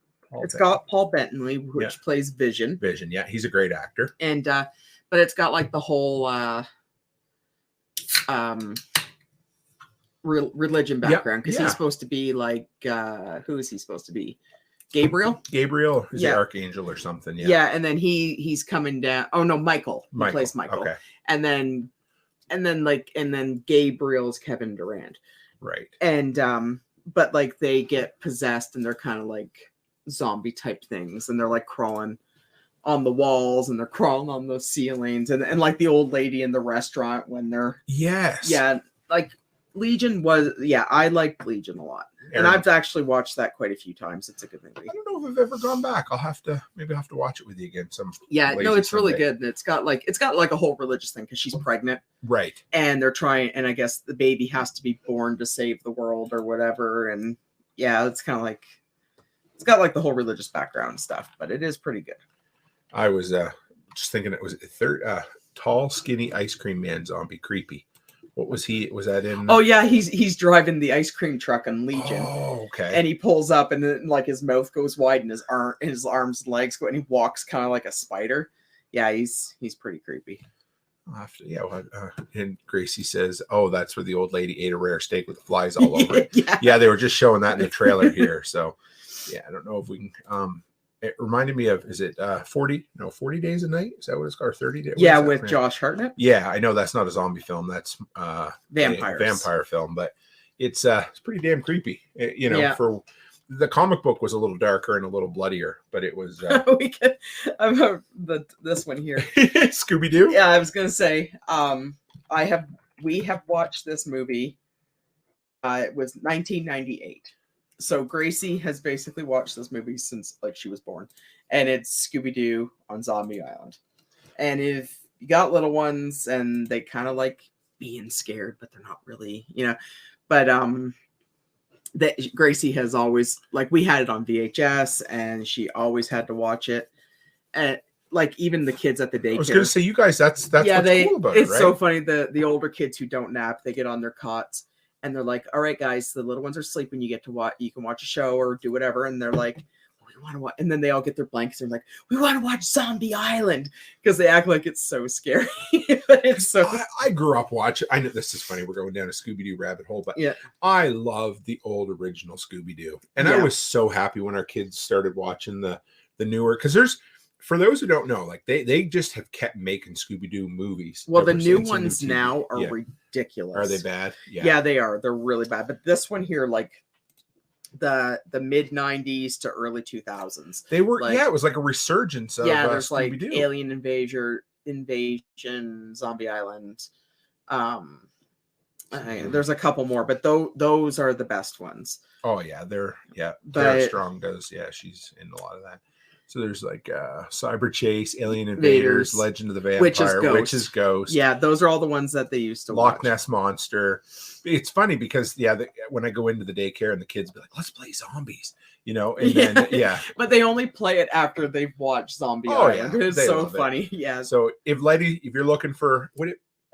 Got Paul Bettany, which plays Vision. Vision, yeah, he's a great actor. And but it's got like the whole religion background, because he's supposed to be like who is he supposed to be? Gabriel is the archangel or something. Yeah, and then he's coming down. Oh no, Michael. He plays Michael. Okay. And then Gabriel's Kevin Durant. Right. And but like they get possessed, and they're kind of like zombie type things, and they're like crawling on the walls, and they're crawling on the ceilings, and like the old lady in the restaurant when they're like Legion was, I liked Legion a lot. And I've actually watched that quite a few times. It's a good movie. I don't know if I've ever gone back. I'll have to watch it with you again. It's really good. And it's got like a whole religious thing because she's pregnant. Right. And they're trying, and I guess the baby has to be born to save the world or whatever. And yeah, it's kind of like, it's got like the whole religious background and stuff, but it is pretty good. I was just thinking it was a tall, skinny ice cream man zombie, creepy. What was he? Was that in? Oh yeah, he's driving the ice cream truck on Legion. Oh, okay. And he pulls up, and then like his mouth goes wide, and his arms and legs go, and he walks kind of like a spider. Yeah, he's pretty creepy. I'll have to, and Gracie says, "Oh, that's where the old lady ate a rare steak with the flies all over it." Yeah, they were just showing that in the trailer here. So, yeah, I don't know if we can. It reminded me of, is it 40 Days a Night? Is that what it's called? 30 days? Yeah, with Josh Hartnett. Yeah, I know that's not a zombie film. That's vampire film, but it's pretty damn creepy. For the comic book was a little darker and a little bloodier, but it was this one here. Scooby-Doo? Yeah, I was gonna say, we have watched this movie. It was 1998. So Gracie has basically watched this movie since like she was born, and it's Scooby-Doo on Zombie Island. And if you got little ones and they kind of like being scared, but they're not really, but that Gracie has always, like, we had it on VHS and she always had to watch it. And like even the kids at the daycare. I was going to say, you guys, that's what's cool about it, right? It's so funny. The older kids who don't nap, they get on their cots. And they're like, all right, guys, the little ones are sleeping. You get to watch, you can watch a show or do whatever. And they're like, we want to watch. And then they all get their blankets. And they're like, we want to watch Zombie Island, because they act like it's so scary. But it's so. I grew up watching. I know this is funny. We're going down a Scooby-Doo rabbit hole, but yeah, I love the old original Scooby-Doo. And I was so happy when our kids started watching the newer, because there's, for those who don't know, like they just have kept making Scooby-Doo movies. Well, the new ones now are ridiculous. Are they bad? Yeah, they are. They're really bad. But this one here, like the mid 90s to early 2000s, they were like, it was like a resurgence of there's Scooby-Doo. Like Alien Invasion, Zombie Island. There's a couple more, but those are the best ones. Oh yeah, Tara Strong does. Yeah, she's in a lot of that. So there's like Cyber Chase, Alien Invaders, Legend of the Vampire, Witch's Ghost. Yeah, those are all the ones that they used to watch. Loch Ness Monster. It's funny because when I go into the daycare and the kids be like, "Let's play zombies," and then but they only play it after they've watched Zombie Island. Yeah, it's so funny. Yeah. So if you're looking for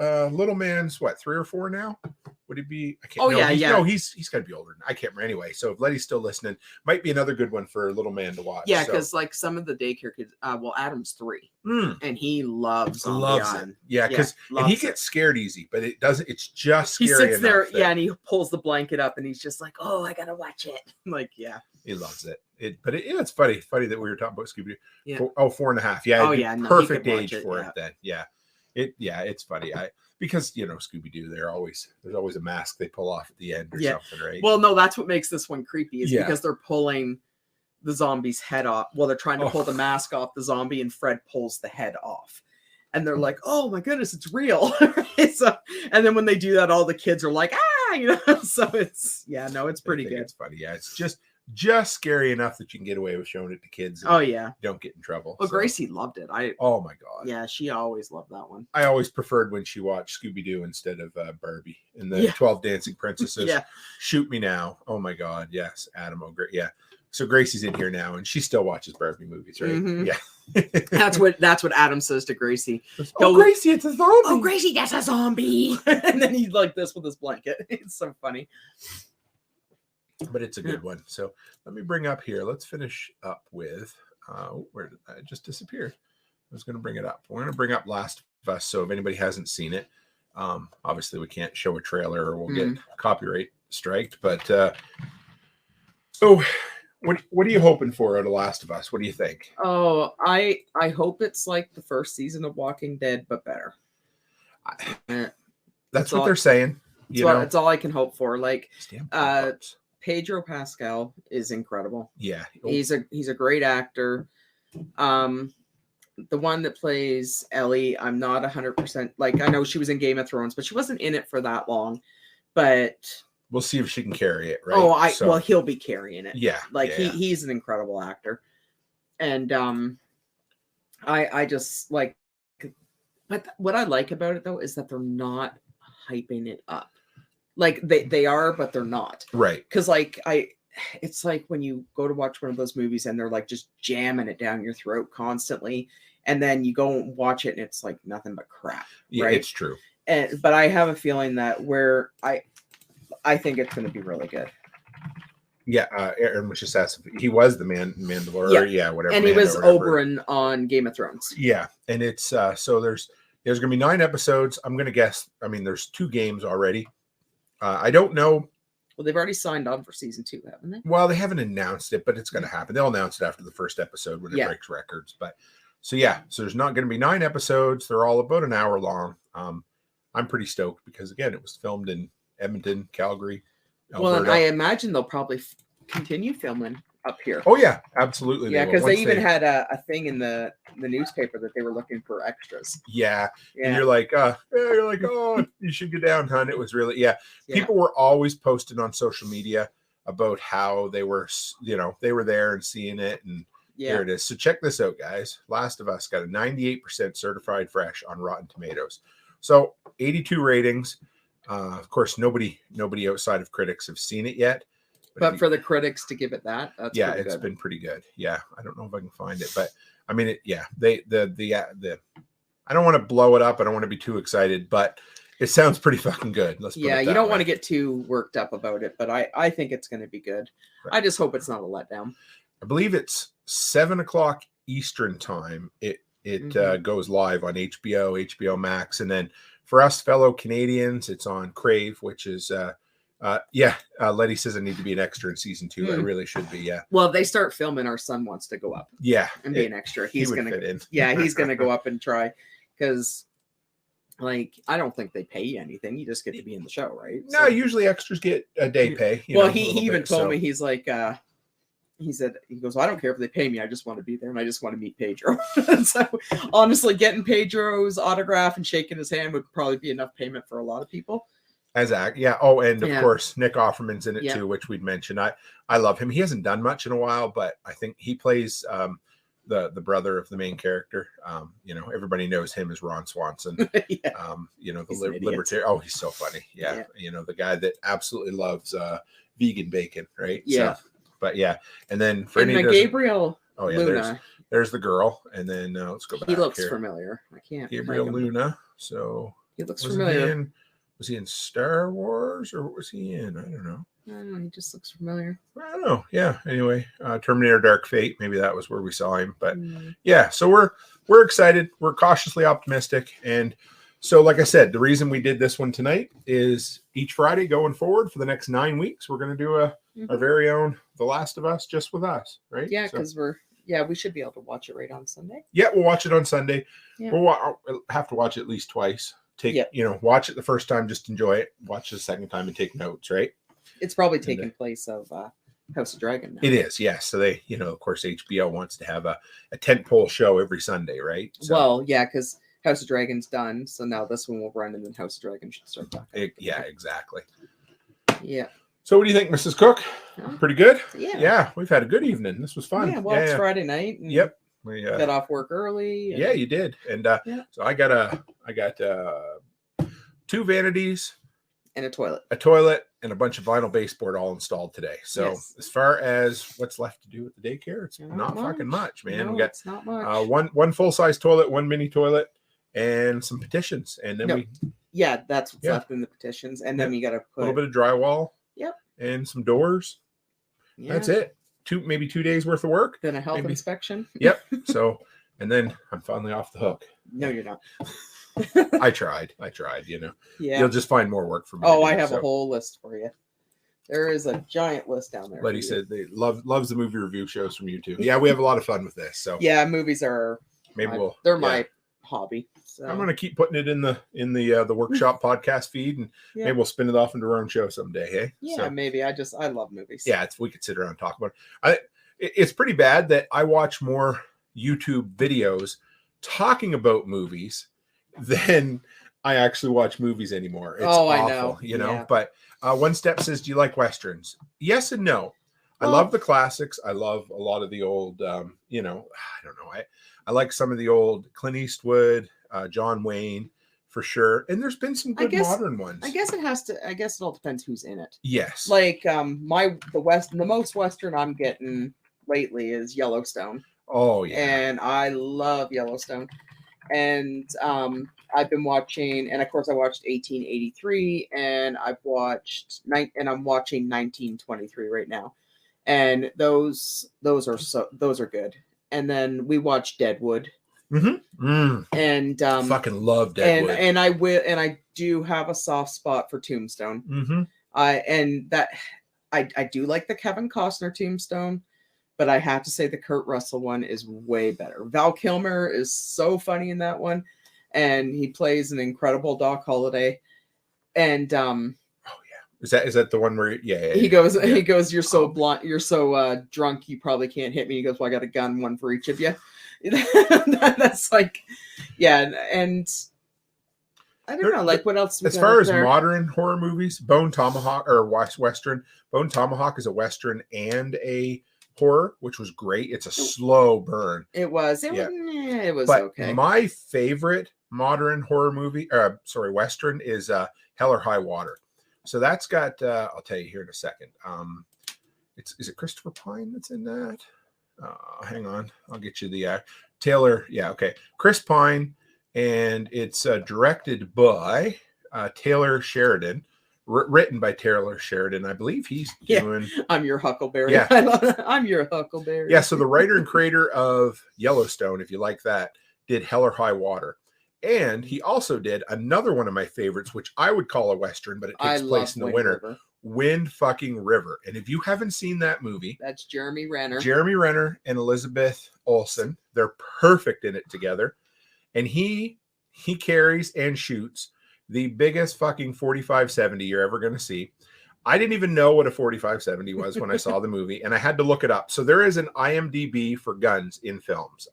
little man's 3 or 4 now? Would he be? I can't. No, he's got to be older. I can't remember anyway. So if Letty's still listening, might be another good one for little man to watch. Yeah, because like some of the daycare kids. Adam's 3, and he loves it. Yeah, because he gets scared easy, but it doesn't. It's just scary. He sits there, and he pulls the blanket up, and he's just like, "Oh, I gotta watch it." Like, yeah, he loves it. It's funny that we were talking about Scooby-Doo. Yeah. 4.5. Yeah. Perfect age for it then. Yeah. It's funny. Because Scooby-Doo, there's always a mask they pull off at the end or something, right? Well, no, that's what makes this one creepy, is because they're pulling the zombie's head off. Well, they're trying to pull the mask off the zombie, and Fred pulls the head off. And they're like, "Oh my goodness, it's real." And then when they do that, all the kids are like, "Ah!" So it's pretty good. It's funny. Yeah, it's just scary enough that you can get away with showing it to kids. Don't get in trouble. Well, Gracie loved it. Oh my god. Yeah, she always loved that one. I always preferred when she watched Scooby-Doo instead of Barbie and the 12 Dancing Princesses. Shoot me now. Oh my god. Yes, Adam O'Grady. Yeah. So Gracie's in here now, and she still watches Barbie movies, right? Mm-hmm. Yeah. That's what Adam says to Gracie. Oh, Gracie, it's a zombie. Oh, Gracie, that's a zombie. And then he's like this with his blanket. It's so funny. But it's a good one. So let me bring up here. Let's finish up with where did that just disappear? I was going to bring it up. We're going to bring up Last of Us. So if anybody hasn't seen it, obviously we can't show a trailer or we'll get copyright striked. But so what are you hoping for out of Last of Us? What do you think? Oh, I hope it's like the first season of Walking Dead, but better. That's what they're saying. It's all I can hope for. Like, Pedro Pascal is incredible. Yeah. He's a great actor. The one that plays Ellie, I'm not 100%, like, I know she was in Game of Thrones, but she wasn't in it for that long. but we'll see if she can carry it, right? well, he'll be carrying it. Yeah. Like yeah. he's an incredible actor. And I just like, but what I like about it though is that they're not hyping it up. Like they are, but they're not. Right. Because like it's like when you go to watch one of those movies and they're like just jamming it down your throat constantly, and then you go and watch it and it's like nothing but crap. Yeah, right? it's true. But I have a feeling that I think it's going to be really good. Yeah, Aaron was just asked if he was the Mandalorian, yeah, whatever. And he was Oberyn on Game of Thrones. Yeah, and it's so there's going to be 9 episodes. I'm going to guess. I mean, there's 2 games already. I don't know. Well, they've already signed on for season 2, haven't they? Well, they haven't announced it, but it's going to happen. They'll announce it after the first episode when it breaks records. But so there's not going to be 9 episodes. They're all about an hour long. I'm pretty stoked because again, it was filmed in Edmonton, Calgary, Alberta. Well, and I imagine they'll probably continue filming up here. Oh yeah, absolutely. Yeah, because they even had a thing in the newspaper that they were looking for extras. Yeah. And you're like, oh, you should get down, hon. It was really, people were always posting on social media about how they were, they were there and seeing it, and here it is. So check this out, guys. Last of Us got a 98% certified fresh on Rotten Tomatoes. So 82 ratings. Of course, nobody outside of critics have seen it yet. But for the critics to give it that's it's been pretty good. Yeah, I don't know if I can find it, but I mean, I don't want to blow it up. I don't want to be too excited, but it sounds pretty fucking good. Let's put it you don't way. want to get too worked up about it, but I think it's going to be good. Right. I just hope it's not a letdown. I believe it's 7:00 Eastern time. It goes live on HBO Max, and then for us fellow Canadians, it's on Crave, which is Letty says I need to be an extra in season 2. I really should be. Yeah. Well, if they start filming, our son wants to go up. Yeah. And be an extra. He's he gonna fit in. Yeah, he's gonna go up and try, because like I don't think they pay you anything. You just get to be in the show, right? No, usually extras get a day pay. He even told me, he's like he goes, I don't care if they pay me. I just want to be there and I just want to meet Pedro. So honestly, getting Pedro's autograph and shaking his hand would probably be enough payment for a lot of people. Oh, and of course Nick Offerman's in it too, which we'd mentioned. I love him. He hasn't done much in a while, but I think he plays the brother of the main character. Everybody knows him as Ron Swanson. The libertarian. Oh, he's so funny. Yeah. The guy that absolutely loves vegan bacon, right? Yeah. So, but and then for Gabriel. Oh yeah, Luna. There's the girl, and then let's go back. He looks here. familiar. I can't. Gabriel Luna. So he looks familiar. Was he in Star Wars or what was he in? I don't know. I don't know. He just looks familiar. I don't know. Yeah. Anyway, Terminator Dark Fate. Maybe that was where we saw him. But so we're excited. We're cautiously optimistic. And so, like I said, the reason we did this one tonight is each Friday going forward for the next 9 weeks, we're going to do our very own The Last of Us just with us, right? Yeah, because we should be able to watch it right on Sunday. Yeah, we'll watch it on Sunday. Yeah. We'll have to watch it at least twice. Watch it the first time, just enjoy it. Watch it the second time and take notes, right? It's probably taking place of House of Dragon now. It is, yes. So they, of course, HBO wants to have a tentpole show every Sunday, right? So, well, yeah, because House of Dragon's done, so now this one will run, and then House of Dragon should start back. Exactly. Yeah. So what do you think, Mrs. Cook? Pretty good? Yeah. Yeah, we've had a good evening. This was fun. Yeah, well, it's Friday night. Yep. We got off work early. Yeah, you did. And so I got 2 vanities. And a toilet. And a bunch of vinyl baseboard all installed today. So as far as what's left to do at the daycare, it's not fucking much, man. No, we got it's not much. one full-size toilet, 1 mini toilet, and some petitions. And then that's what's left in the petitions. And then we got to put a little bit of drywall. Yep. And some doors. Yeah. That's it. Maybe 2 days worth of work. Then a health inspection. Yep. So, and then I'm finally off the hook. No, you're not. I tried, Yeah. You'll just find more work for me. Oh, I have a whole list for you. There is a giant list down there. Letty said they loves the movie review shows from you too. Yeah, we have a lot of fun with this. So yeah, movies are they're my hobby. So I'm gonna keep putting it in the workshop podcast feed, and maybe we'll spin it off into our own show someday. Hey, yeah, maybe. I love movies. Yeah, we could sit around and talk about it. It's pretty bad that I watch more YouTube videos talking about movies than I actually watch movies anymore. It's Oh, I awful, know. you know. Yeah. But One Step says, "Do you like westerns?" Yes and no. I Well- love the classics. I love a lot of the old, you know, I don't know. I like some of the old Clint Eastwood, John Wayne, for sure. And there's been some good modern ones. I guess it all depends who's in it. Yes. Like the most Western I'm getting lately is Yellowstone. Oh yeah. And I love Yellowstone. And I've been watching, and of course I watched 1883, and I'm watching 1923 right now. And those are good. And then we watched Deadwood. And fucking love Deadwood. And I do have a soft spot for Tombstone. I do like the Kevin Costner Tombstone, but I have to say the Kurt Russell one is way better. Val Kilmer is so funny in that one, and he plays an incredible Doc Holliday. And is that the one where he goes, "You're so blunt, you're so drunk, you probably can't hit me." He goes, "Well, I got a gun, one for each of you." That's like, yeah, and I don't know, like what else? As far as modern horror movies, Bone Tomahawk or Western, Bone Tomahawk is a Western and a horror, which was great. It's a slow burn. It was but okay. My favorite modern horror movie, Western, is Hell or High Water. So that's got I'll tell you here in a second. Is it Christopher Pine that's in that? Hang on, I'll get you the Taylor. Yeah, okay, Chris Pine, and it's directed by Taylor Sheridan, written by Taylor Sheridan. I believe he's doing. I'm your Huckleberry. Yeah, I'm your Huckleberry. Yeah, so the writer and creator of Yellowstone, if you like that, did Hell or High Water. And he also did another one of my favorites, which I would call a Western, but it takes place in the winter. River. Wind fucking River. And if you haven't seen that movie, that's Jeremy Renner. Jeremy Renner and Elizabeth Olsen. They're perfect in it together. And he carries and shoots the biggest fucking 45-70 you're ever going to see. I didn't even know what a 45-70 was when I saw the movie, and I had to look it up. So there is an IMDb for guns in films.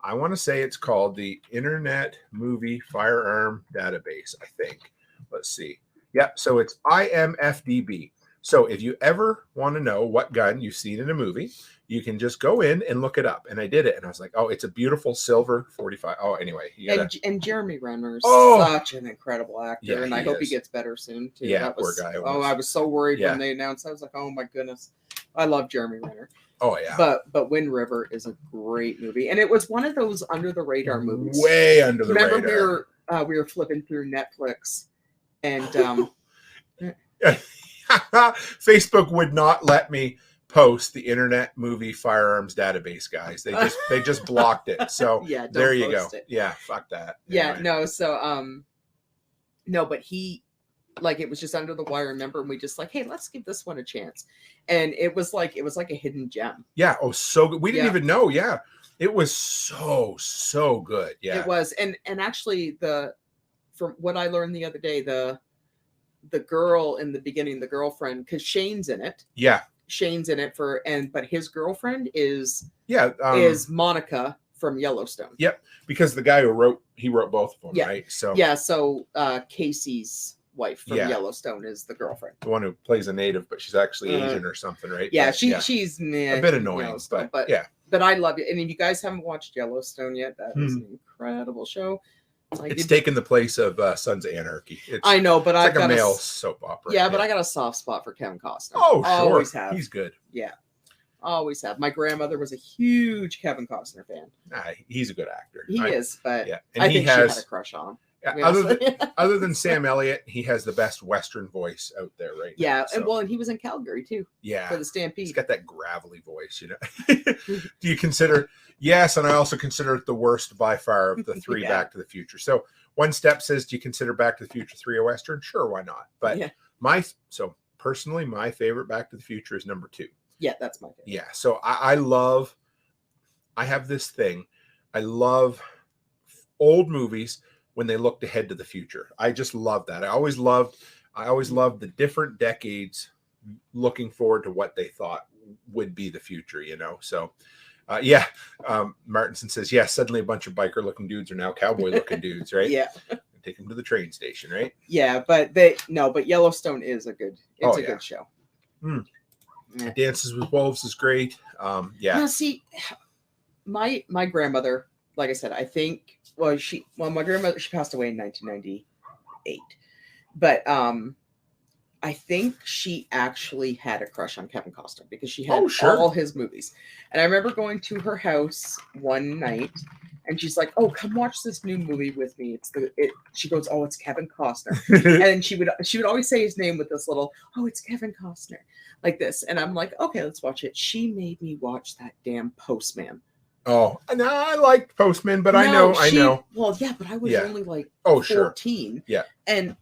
I want to say it's called the Internet Movie Firearm Database, I think. Let's see. Yep. So it's IMFDB. So if you ever want to know what gun you've seen in a movie, you can just go in and look it up. And I did it. And I was like, oh, it's a beautiful silver 45. Oh, anyway. And Jeremy Renner's such an incredible actor. Yeah, and I hope he gets better soon, too. Yeah, poor guy. I was so worried when they announced. I was like, oh, my goodness. I love Jeremy Renner. Oh, yeah. But Wind River is a great movie. And it was one of those under-the-radar movies. Way under the radar. Remember we were flipping through Netflix. And Facebook would not let me post the Internet Movie Firearms Database, guys. They just blocked it. So there you go. Yeah, fuck that. Yeah, anyway. No, so no, but he, like, it was just under the wire, remember, and we just like, hey, let's give this one a chance. And it was like a hidden gem. Yeah, oh, so good. We didn't even know. Yeah. It was so good. Yeah. It was. And actually from what I learned the other day, the girl in the beginning, the girlfriend, because Shane's in it. Yeah. Shane's in it but his girlfriend is Monica from Yellowstone. Yep. Because the guy who wrote both of them, right? So so Casey's wife from Yellowstone is the girlfriend. The one who plays a native, but she's actually Asian or something, right? Yeah, she's a bit annoying, but yeah. But I love it. And if you guys haven't watched Yellowstone yet, that is an incredible show. Like, it's taken the place of Sons of Anarchy. I know, but I've got a male soap opera. Yeah, but I got a soft spot for Kevin Costner. Oh, sure. Always have. He's good. Yeah. Always have. My grandmother was a huge Kevin Costner fan. He's a good actor. He is, but yeah. And I think she had a crush on him. Other than Sam Elliott, he has the best Western voice out there right now. Yeah, and he was in Calgary too. Yeah, for the Stampede. He's got that gravelly voice, you know. Do you consider? Yes, and I also consider it the worst by far of the three Back to the Future. So One Step says, do you consider Back to the Future 3 a Western? Sure, why not? But personally, my favorite Back to the Future is number 2. Yeah, that's my favorite. Yeah, so I have this thing. I love old movies when they looked ahead to the future. I just love that. I always loved the different decades looking forward to what they thought would be the future, you know? So, Martinson says, suddenly a bunch of biker looking dudes are now cowboy looking dudes, right? Yeah. take them to the train station, right? Yeah, but Yellowstone is a good. It's a good show. Yeah. Dances with Wolves is great. Yeah. Now, see, my grandmother, like I said, I think my grandmother, she passed away in 1998, but I think she actually had a crush on Kevin Costner because she had all his movies. And I remember going to her house one night and she's like, "Oh, come watch this new movie with me." She goes, "Oh, it's Kevin Costner." And she would always say his name with this little, "Oh, it's Kevin Costner," like this. And I'm like, "Okay, let's watch it." She made me watch that damn Postman. Oh, no, I liked Postman, but I know. Well, yeah, but I was only like 14. Yeah. And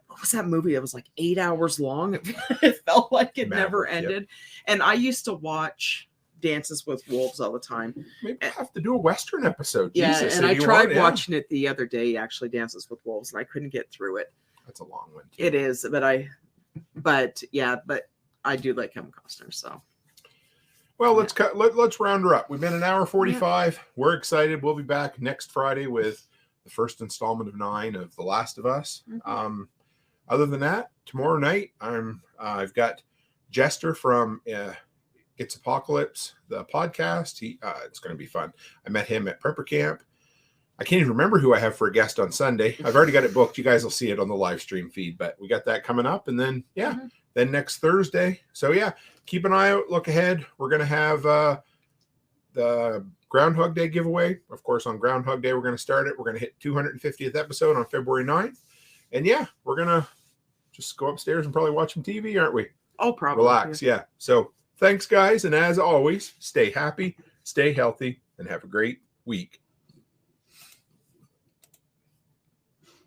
what was that movie? It was like 8 hours long. It felt like it never ended. Yep. And I used to watch Dances with Wolves all the time. Maybe we'll have to do a Western episode. Yeah, Jesus, and I tried watching it the other day, actually, Dances with Wolves, and I couldn't get through it. That's a long one. It is, but I do like Kevin Costner, so. Well, let's round her up. We've been an hour 45. We're excited. We'll be back next Friday with the first installment of 9 of The Last of Us. Other than that, tomorrow night I've got Jester from It's Apocalypse, the podcast. It's going to be fun. I met him at Prepper Camp. I can't even remember who I have for a guest on Sunday. I've already got it booked. You guys will see it on the live stream feed, but we got that coming up, and then then next Thursday. So keep an eye out. Look ahead. We're going to have the Groundhog Day giveaway. Of course, on Groundhog Day, we're going to start it. We're going to hit 250th episode on February 9th. And we're going to just go upstairs and probably watch some TV, aren't we? Oh, probably. Relax. Yeah. So thanks, guys. And as always, stay happy, stay healthy, and have a great week.